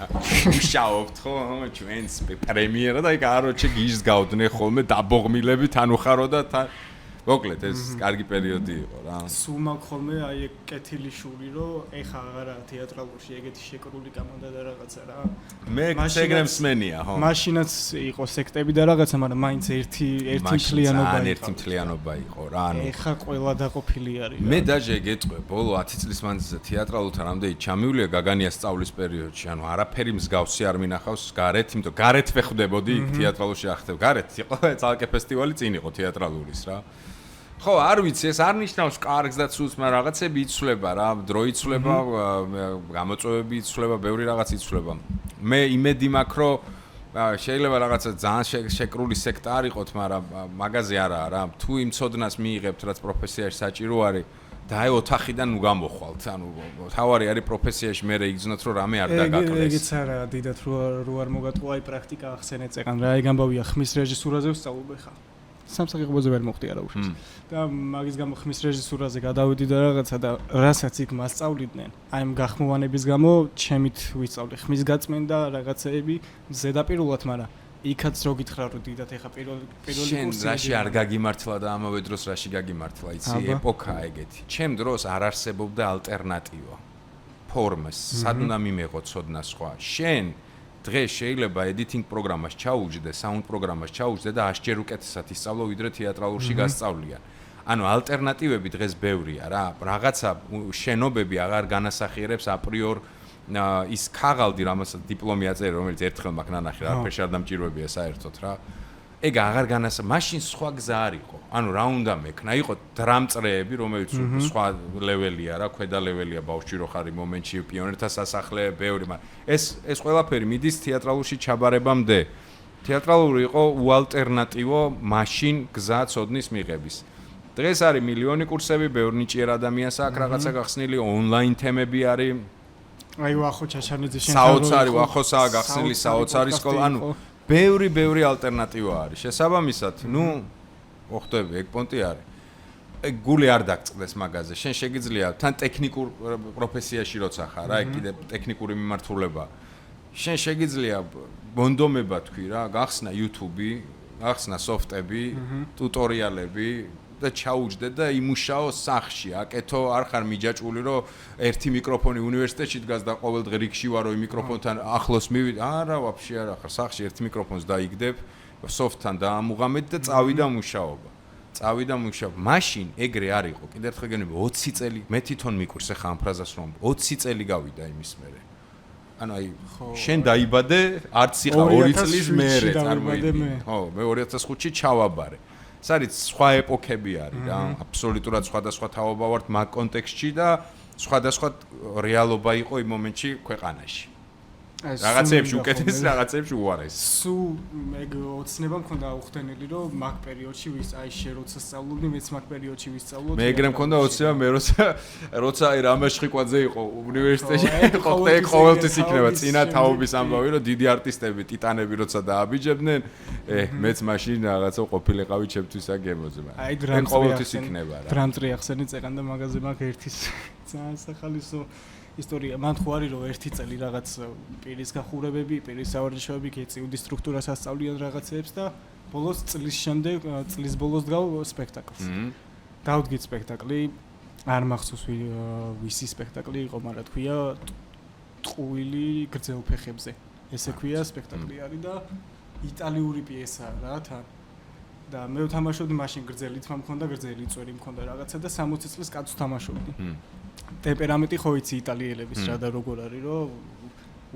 უშაობთ ხო ჩვენს პრემიერა და იქ აროჩე გიზგავდნენ ხოლმე დაბოღმილებით ანუ ხარო და მოკლედ ეს კარგი პერიოდი იყო რა. სულ მაქვს ხოლმე აი ეგ კეთილი შური რომ ეხა აღარა თეატრალურში ეგეთი შეკრული გამონდა და რაღაცა რა. მე ეგრემს მენია ხო. მაშინაც იყო სექტები და რაღაცა, მაგრამ მაინც ერთი მთლიანობა იყო რა. ანუ ეხა ყველა დაყოფილი არის რა. მე დაჟე გეტყვე ბოლო 10 წლის მანძილზე თეატრალურთან რამდენი ჩამივლია გაგანიას სწავლის პერიოდში. ანუ არაფერი მსგავსი არ მინახავს გარეთ, იმიტომ გარეთ ვეხვდებოდი თეატრალურში ახდებ. გარეთ იყო ცალკე ფესტივალი წინ იყო თეატრალურის რა. ხო, არ ვიცი, ეს არ ნიშნავს კარგს და ცუდს, მაგრამ რაღაცები იცვლება რა, დრო იცვლება, გამოწვევები იცვლება, ბევრი რაღაც იცვლება. მე იმედი მაქვს, რომ შეიძლება რაღაცა ძალიან შეკრული სექტა არ იყოთ, მაგრამ მაგაზე არაა რა. თუ იმ ცოდნას მიიღებთ, რაც პროფესიაში საჭირო არის, და აი ოთახიდან ნუ გამოხვალთ. ანუ თავარი არის პროფესიაში მე იგრძნოთ, რომ რამე არ დაგაკლეს. ეგეც არა, დიდათ რო არ მოგატყვა აი პრაქტიკა ახსენეთ წეგან რა, ეგ ამბავია ხმის რეჟისურაზე ვსწავლობ ხა. სამსახიობოზე ვერ მოხდი არა უშავს. და მაგის გამო ხმის რეჟისურაზე გადავიდი და რაღაცა და რასაც იქ მასწავლიდნენ, აი ამ გახმოვანების გამო ჩემით ვისწავლე ხმის გაწმენდა რაღაცეები ზედაპირულად, მაგრამ იქაც რო გითხრა რომ დიდათ ეხა პირველი კურსი შენ რაში არ გაგიმართლა და ამავე დროს რაში გაგიმართლა, იცი ეპოქა ეგეთი. ჩემ დროს არ არსებობდა ალტერნატივა ფორმას, სად უნდა მიმეღო ცოდნა სხვა. შენ დღეს შეიძლება editing პროგრამას ჩაუჯდე, sound პროგრამას ჩაუჯდე და 100 ჯერ უკეთესად ისწავლო ვიდრე თეატრალურში გასწავლიან. ანუ ალტერნატივები დღეს ბევრია რა. რაღაცა შენობები აღარ განასახიერებს აპრიორ ის ქაღალდი, რამასაც დიპლომი აწერე, რომელიც ერთხელ მაქვს ნანახი, არაფერში არ დამჭიროებია საერთოდ რა. ეგ აღარ მაშინ სხვა გზა არ იყო. ანუ რა უნდა მექნა? იყო დრამწრეები, რომელიც სხვა ლეველია რა, ქვედა ლეველია ბავშვი რო ხარი მომენტში პიონერთა სასახლე, ბევრი, მაგრამ ეს ყველაფერი მიდის თეატრალურში ჩაბარებამდე. თეატრალური იყო უალტერნატივო მაშინ გზა ცოდნის მიღების. დღეს არის მილიონი კურსები, ბევრი ნიჭიერ ადამიანს აქვს რაღაცა გახსნილი, ონლაინ თემები არის. აი ვახო ჩაჩარნიძის საოცარი ვახოსაა გახსნილი საოცარი სკოლა, ანუ ბევრი ალტერნატივა არის. შესაბამისად, ნუ მოხდები, ეგ პონტი არის. ეგ გული არ დაგწყდეს მაგაზე. შენ შეგიძლია თან ტექნიკურ პროფესიაში როცა ხარ, რა, ეგ კიდე ტექნიკური მიმართულება. შენ შეგიძლია მონდომება თქვი რა, გახსნა YouTube-ი, გახსნა სოფტები, ტუტორიალები და ჩაუჯდე და იმუშაო სახში. აკეთო, არ ხარ მიჯაჭვული, რომ ერთი მიკროფონი უნივერსიტეტში დგას და ყოველდღე რიგში ვარო იმ მიკროფონთან ახლოს მივიდე. არა, ვაფშე არა ხარ. სახში ერთი მიკროფონს დაიგდებ, სოფტთან დაამუღამეთ და წავიდა მუშაობა. მაშინ ეგრე არ იყო. კიდევ ერთხელ გენები 20 წელი, მე თვითონ მიკვირს ახლა ამ ფრაზას რომ 20 წელი გავიდა იმის მერე. ანუ აი შენ დაიბადე, არც იყა 2 წლის მერე წარმოიდგინე. ხო, მე 2005-ში ჩავაბარე. ეს არის სხვა ეპოქები არის რა, აბსოლუტურად სხვადასხვა თაობა ვართ მაგ კონტექსტში და სხვადასხვა რეალობა იყო იმ მომენტში ქვეყანაში. რაღაცეებში უკეთესი, რაღაცეებში უარესი. სულ ეგ ოცნება მქონდა აუხდენელი, რომ მაგ პერიოდში ვის აი შე როცა სწავლობდი, მეც მაგ პერიოდში ვისწავლოთ. მე ეგრე მქონდა ოცნება, მე როცა აი რამეს ხვიკვაძე იყო უნივერსიტეტში, ყოველთვის იქნება წინა თაობის ამბავი, რომ დიდი არტისტები, ტიტანები როცა დააბიჯებდნენ, მეც მაშინ რაღაცა ყოფილიყავი ჩემთვის აგემოზე, მაგრამ აი ყოველთვის იქნება რა. დრამწრი ახსენი წეგან და მაგაზე მაგ ერთის ძალიან სახალისო ისტორია. მან ხო არის რომ ერთი წელი რაღაც პირის გახურებები, პირის სავარჯიშოები, გეწიუდი სტრუქტურას ასწავლიან რაღაცეებს და ბოლოს წლის ბოლოს დგავ სპექტაკლს. დავდგით სპექტაკლი, არ მახსოვს ვისი სპექტაკლი იყო, მაგრამ თქვია ტყუილი გრძელფეხებზე. ესე ქვია სპექტაკლი არის და იტალიური პიესაა რა თან. და მე ვთამაშობდი მაშინ გრძელი თმა მქონდა, გრძელი წვერი მქონდა რაღაცა და 60 წლის კაცს თამაშობდი. ტემპერამენტი ხო იცი იტალიელების რა და როგორ არის, რომ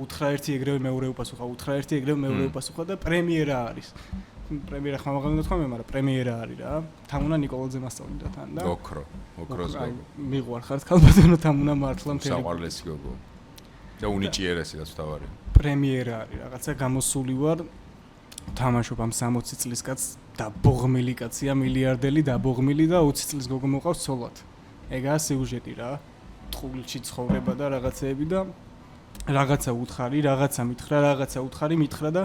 უთხრა ერთი ეგრევე მეორე უპასუხა, უთხრა ერთი ეგრევე მეორე უპასუხა და პრემიერა არის. პრემიერა ხმამაღალი თქვა მე, მაგრამ პრემიერა არის რა. თამუნა ნიკოლაძე მასწავლიდა თან და ოქროს გოგო. მიყვარხართ ქალბატონო თამუნა მართლა მთელი. საყვარლესი გოგო. და უნიჭიერესი რაც თავარი. პრემიერა არის რაღაცა გამოსული ვარ თამაშობ ამ 60 წლის კაცს და ბოღმილი კაცია მილიარდელი და ბოღმილი და 20 წლის გოგო მოყავს ცოლად. ეგაა სიუჟეტი რა. ტყუილში ცხოვრება და რაღაცეები და რაღაცა უთხარი, რაღაცა მითხრა, რაღაცა უთხარი მითხრა და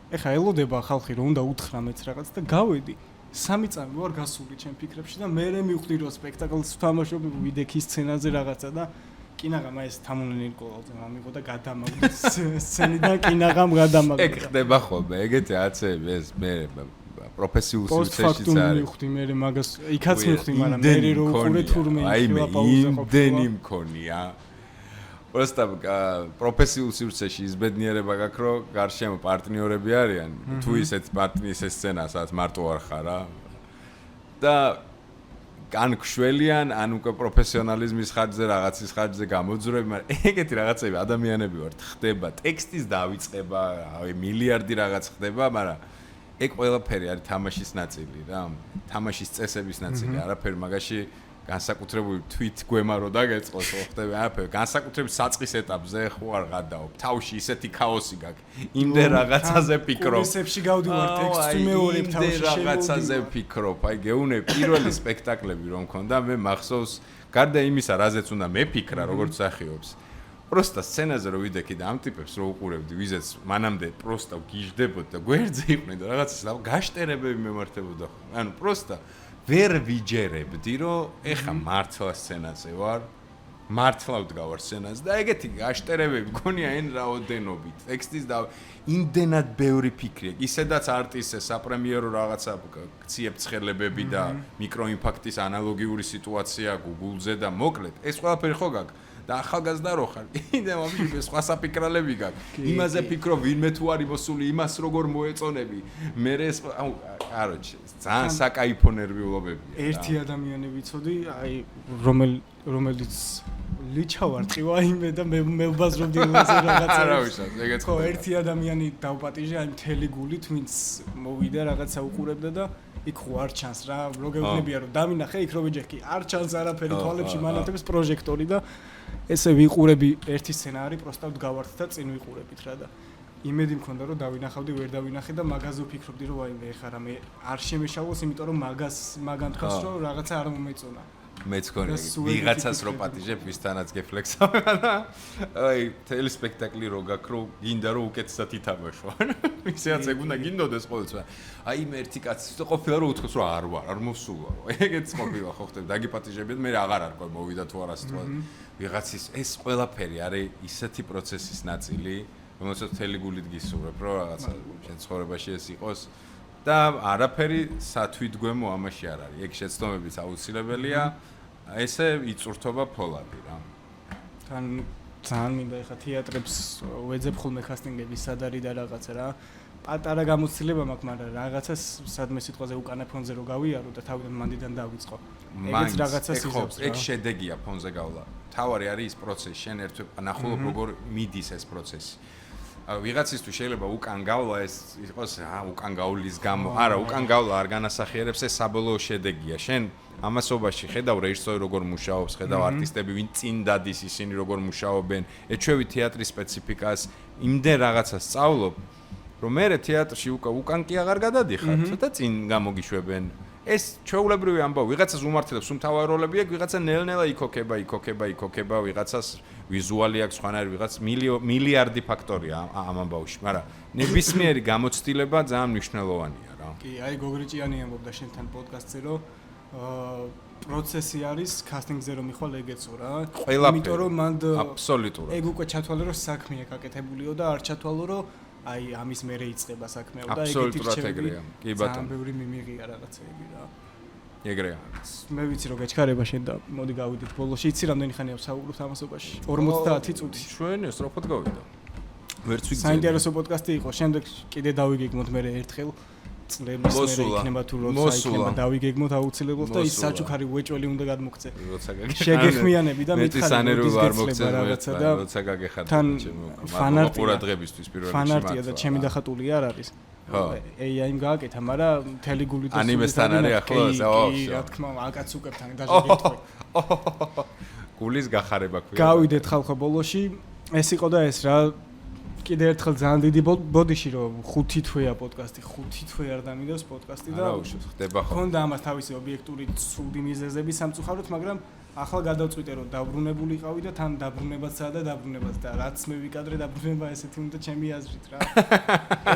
ეხა ელოდება ხალხი რომ უნდა უთხრა მეც რაღაც და გავედი. 3 წამი ვარ გასული ჩემ ფიქრებში და მე მივხვდი რომ სპექტაკლს ვთამაშობ ვიდექის სცენაზე რაღაცა და კინაღამ ეს თამუნა ნიკოლაძე ამიღო და გადამაგდა სცენიდან კინაღამ გადამაგდა. ეგ ხდება ხოლმე, ეგეთი აცები ეს მე პროფესიულ სივრცეშიც არის. პოსტფაქტუმი მივხვდი მე მაგას იქაც მივხვდი, მაგრამ მე რო უყურე თურმე იქნება პაუზა ყოფილა. იმდენი მქონია. просто პროფესიულ სივრცეში ისბედნიერება გაქვს, რომ გარშემო პარტნიორები არიან, თუ ისეთ პარტნიორის სცენასაც მარტო არ ხარ რა. და ან ხველიან, ან უკვე პროფესიონალიზმის ხარჯზე, რაღაცის ხარჯზე გამოძვრები, მაგრამ ეგეთი რაღაცები ადამიანები ვართ, ხდება, ტექსტის დავიწყება, მილიარდი რაღაც ხდება, მაგრამ ეგ ყველაფერი არის თამაშის ნაწილი რა. თამაშის წესების ნაწილი, არაფერი მაგაში განსაკუთრებული თვით გვემა რო დაგეწყოს, ხო ხდება არაფერი. განსაკუთრებით საწყის ეტაპზე ხო არ გადაობ. თავში ისეთი ქაოსი გაქვს. იმდენ რაღაცაზე ფიქრობ. კურსებში გავდივარ ტექსტს მეორებ თავში შევდივარ. რაღაცაზე ფიქრობ. აი გეუნე პირველი სპექტაკლები რომ მქონდა, მე მახსოვს გარდა იმისა, რაზეც უნდა მეფიქრა, როგორც სახიობს. просто სცენაზე რო ვიდექი და ამ ტიპებს რო უყურებდი, ვიზეც მანამდე просто გიждდებოდი და გვერდზე იყვნენ და რაღაცას გაშტერებები მემართებოდა. ანუ просто ვერ ვიჯერებდი, რომ ეხა მართლა სცენაზე ვარ, მართლა ვდგავარ სცენაზე და ეგეთი გაშტერებები მქონია εν რაოდენობით. ტექსტის და იმდენად ბევრი ფიქრი. ისედაც არტისტზე საპრემიერო რაღაცა გციებ ცხელებები და მიკროინფაქტის ანალოგიური სიტუაცია Google-ზე და მოკლედ ეს ყველაფერი ხო გაქვს. და ახალგაზრდა რო ხარ, კიდე მომიშვი სხვა საფიქრალები გაქვს. იმაზე ფიქრო, ვინმე თუ არის მოსული, იმას როგორ მოეწონები. მე ეს, კაროჩე, ძალიან საკაიფო ნერვიულობებია. ერთი ადამიანი ვიცოდი, აი რომელიც ლიჩავარტყივა იმე და მე ვბაზრობდი იმაზე რაღაცა. არა ვიშავს, ეგეც ხო, ერთი ადამიანი დავპატიჟე აი მთელი გულით, ვინც მოვიდა რაღაცა უყურებდა და იქ ხო არ ჩანს რა, ლოგებნებია რომ დამინახე იქ რო ვიჯექი, არ ჩანს არაფერი თვალებში მანათებს პროჟექტორი და ესე ვიყურები ერთი სცენა არის, პროსტა ვდგავართ და წინ ვიყურებით რა და იმედი მქონდა რომ დავინახავდი, ვერ დავინახე და მაგაზე ვფიქრობდი რომ აი მე ხარ მე არ შემეშალოს, იმიტომ რომ მაგან თქვას რომ რაღაცა არ მომეწონა. მეც გქონია ვიღაცას რო პატიჟებ, ვისთანაც გეფლექსავ და აი თელი სპექტაკლი რო გაქვს, რომ გინდა რომ უკეთესად ითამაშო. ისეაც ეგ უნდა გინდოდეს ყოველთვის. აი მე ერთი კაცი ყოფილა რომ უთქვას რომ არ ვარ, არ მოსულა. ეგეც ყოფილა ხო ხდება, დაგიპატიჟებიათ, მე აღარ არქვა მოვიდა თუ არა სიტყვა. ვიღაცის ეს ყველაფერი არის ისეთი პროცესის ნაწილი, რომელსაც თელი გულით გისურვებ, რომ რაღაცა ცხოვრებაში ეს იყოს. და არაფერი სათვითგვემო ამაში არ არის. ეგ შეცდომებიც აუცილებელია. ესე იწურთობა ფოლადი რა. თან ძალიან მინდა ეხა თეატრებს ვეძებ ხოლმე კასტინგების სად არის და რაღაცა რა. პატარა გამოცდილება მაქვს, მაგრამ რაღაცას სადმე სიტყვაზე უკანა ფონზე რო გავიარო და თავიდან მანდიდან დავიწყო. ეგეც რაღაცას იზობს რა. ეგ შედეგია ფონზე გავლა. თავარი არის ის პროცესი, შენ ერთვე ნახულობ როგორ მიდის ეს პროცესი. ვიღაცისთვის შეიძლება უკან გავლა ეს იყოს უკან გავლის გამო. არა, უკან გავლა არ განასახიერებს ეს საბოლოო შედეგია. შენ ამასობაში ხედავ რეჟისორი როგორ მუშაობს, ხედავ არტისტები ვინ წინ დადის ისინი როგორ მუშაობენ. ეჩვევი თეატრის სპეციფიკას, იმდენ რაღაცას სწავლობ, რომ მე თეატრში უკან კი აღარ გადადიხარ და წინ გამოგიშვებენ. ეს ჩვეულებრივი ამბავი, ვიღაცას უმართლებს უმთავარ როლები აქვს, ვიღაცა ნელ-ნელა იქოქება, ვიღაცას ვიზუალი აქვს, სხვანაირი ვიღაც მილიარდი ფაქტორია ამ ამბავში, მაგრამ ნებისმიერი გამოცდილება ძალიან მნიშვნელოვანია რა. კი, აი გოგრიჭიანი ამბობდა შენთან პოდკასტზე, რომ პროცესი არის კასტინგზე რომ მიხვალ ეგეცო რა. იმიტომ რომ მანდ აბსოლუტურად. ეგ უკვე ჩათვალე რომ საქმეა გაკეთებულიო და არ ჩათვალო რომ აი ამის მერე იწყება საქმეო და ეგეთი ეგრეა. კი ბატონო. ძალიან ბევრი მიმიღია რაღაცეები რა. ეგრეა. მე ვიცი რომ გაჩქარება შენ და მოდი გავიდეთ ბოლოში. იცი რამდენი ხანია ვსაუბრობთ ამასობაში? 50 წუთი. ჩვენი სწრაფად გავიდა. ვერც ვიგზავნა. საინტერესო პოდკასტი იყო. შემდეგ კიდე დავიგეგმოთ მე ერთხელ წლების მერე იქნება თუ როცა იქნება დავიგეგმოთ აუცილებლად და ის საჩუქარი უეჭველი უნდა გადმოგცე. შეგეხმიანები და მითხარი რაღაცა და როცა გაგეხარდა ჩემო ყურადღებისთვის პირველ რიგში ფანარტია და ჩემი დახატული არ არის. AI-მ გააკეთა, მაგრამ მთელი გული და ანიმესთან არის ახლოს, რა თქმა უნდა, აკაც უკებთან დაჟე გეტყვი. გულის გახარება ქვია. გავიდეთ ხალხო ბოლოში. ეს იყო და ეს რა კიდე ერთხელ ძალიან დიდი ბოდიში რომ 5 თვეა პოდკასტი, 5 თვე არ დამიდევს პოდკასტი და ხდება ხო. ხონდა ამას თავისი ობიექტური ცუდი მიზეზები სამწუხაროდ, მაგრამ ახლა გადავწყვიტე რომ დაბრუნებული იყავი და თან დაბრუნებაცაა და დაბრუნებაც და რაც მე ვიკადრე დაბრუნება ესეთი უნდა ჩემი აზრით რა.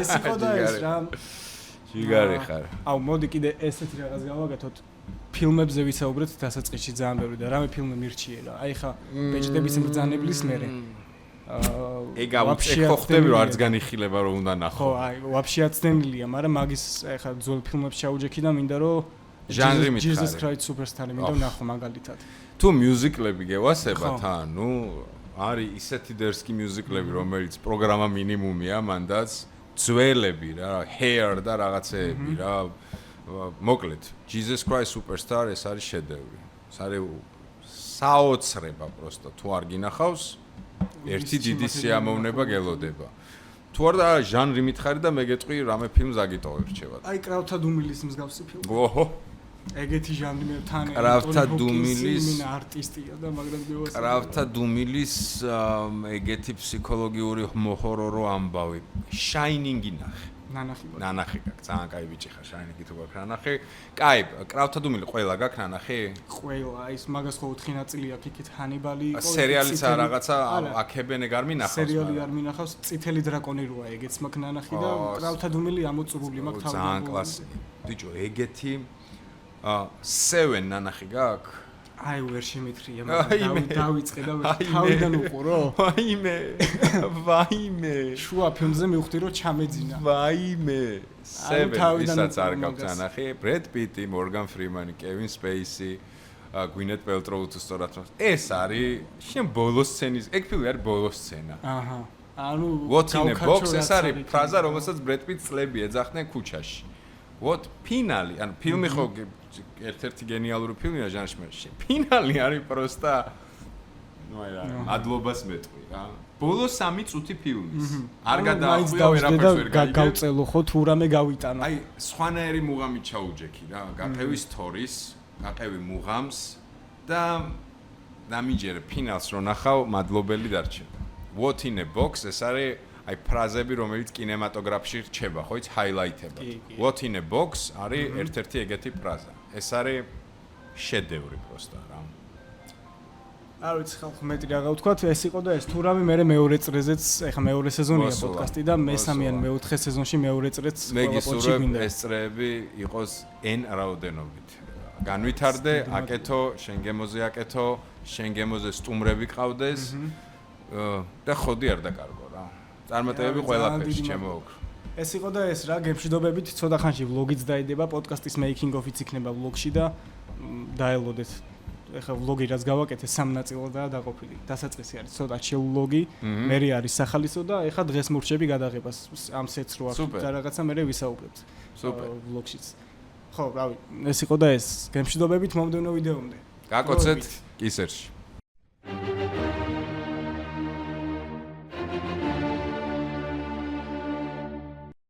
ეს იყო და ეს რა. ჯიგარი ხარ. აუ მოდი კიდე ესეთი რაღაც გავაკეთოთ. ფილმებზე ვისაუბრეთ დასაწყისში ძალიან ბევრი და რამე ფილმი მირჩიე რა. აი ხა ბეჭდების მბრძანებლის მერე. ეგ ხო ხდები რომ არც განიხილება რომ უნდა ნახო. ხო, აი, ვაფშე აცდენილია, მაგრამ მაგის ეხა ძველ ფილმებს ჩაუჯექი და მინდა რომ ჟანრი მითხარი. Jesus Christ Superstar-ი მინდა ნახო მაგალითად. თუ მიუზიკლები გევასება თან, ნუ არის ისეთი დერსკი მიუზიკლები, რომელიც პროგრამა მინიმუმია, მანდაც ძველები რა, Hair და რაღაცეები რა. მოკლედ, Jesus Christ Superstar ეს არის შედევრი. ეს არის საოცრება პროსტა, თუ არ გინახავს ერთი დიდი სიამოვნება გელოდება. თუ არა ჟანრი მითხარი და მე გეტყვი რამე ფილმს აგიტოვებ რჩევად. აი კრავთა დუმილის მსგავსი ფილმი. ოჰო. ეგეთი ჟანრი მე თან კრავთა დუმილის არტისტია და მაგრამ მევასწავლე. კრავთა დუმილის ეგეთი ფსიქოლოგიური მოჰორორო ამბავი. Shining-ი ნახე. ნანახი გაქვს, ძალიან კაი ბიჭი ხარ, Shining-ი თუ გაქვს ნანახი. კაი, კრავთა დუმილი ყველა გაქვს ნანახი? ყველა, ის მაგას ხო 4 ნაწილი აქვს, იქით ჰანიბალი იყო. სერიალიც რაღაცა აქებენ ეგ არ მინახავს. სერიალი არ მინახავს, წითელი დრაკონი როა, ეგეც მაქვს ნანახი და კრავთა დუმილი ამოწურული მაქვს თავი. ძალიან კლასი. ბიჭო, ეგეთი 7 ნანახი გაქვს? აი ვერ შემითხრია, მაგრამ დავიწყე და თავიდან უყურო. ვაიმე. შუა ფილმზე მივხვდი რომ ჩამეძინა. ვაიმე. 7 ისაც არ გაქვს ნანახი. Brad Pitt, Morgan Freeman, Kevin Spacey, Gwyneth Paltrow თუ სწორად. ეს არის შენ ბოლოს სცენის, ეგ ფილმი არის ბოლოს სცენა. აჰა. ანუ What in a box ეს არის ფრაზა, რომელსაც Brad Pitt წლები ეძახდნენ ქუჩაში. What ფინალი, ანუ ფილმი ხო ერთ-ერთი გენიალური ფილმია ჟანრში. ფინალი არის პროსტა ნუ აი რა, მადლობას მეტყვი რა. ბოლოს 3 წუთი ფილმის. არ გადაახვია ვერაფერს ვერ გაიგე. გავწელო ხო თუ რამე გავიტანო. აი, სხვანაირი მუღამი ჩაუჯექი რა. გაყევი სტორის, გაყევი მუღამს და დამიჯერე ფინალს რო ნახავ, მადლობელი დარჩება. What in a box ეს არის აი ფრაზები რომელიც კინემატოგრაფში რჩება, ხო იცი ჰაილაითება. What in a box არის ერთ-ერთი ეგეთი ფრაზა. ეს არის შედევრი პროსტა რა. არ ვიცი ხალხო მეტი რა გავთქვათ, ეს იყო და ეს თუ რამე მე მეორე წრეზეც, ეხა მეორე სეზონია პოდკასტი და მესამე ან მეოთხე სეზონში მეორე წრეც ყველა პოდკასტი მინდა. ეს წრეები იყოს n რაოდენობით. განვითარდე, აკეთო, შენ გემოზე აკეთო, შენ გემოზე სტუმრები ყავდეს და ხოდი არ დაკარგო რა. წარმატებები ყველაფერში ჩემო ოქრო. ეს იყო და ეს რა გემშვიდობებით ცოტა ხანში ვლოგიც დაიდება, პოდკასტის making of-იც იქნება ვლოგში და დაელოდეთ. ეხლა ვლოგი რაც გავაკეთე 3 ნაწილადაა დაყოფილი. დასაწყისი არის ცოტა chill ვლოგი, მერე არის სახალისო და ეხლა დღეს მურჩები გადაღებას ამ სეტს რო აქვს და რაღაცა მერე ვისაუბრებთ. სუპერ. ვლოგშიც. ხო, რავი, ეს იყო და ეს გემშვიდობებით მომდევნო ვიდეომდე. გაკოცეთ კისერში.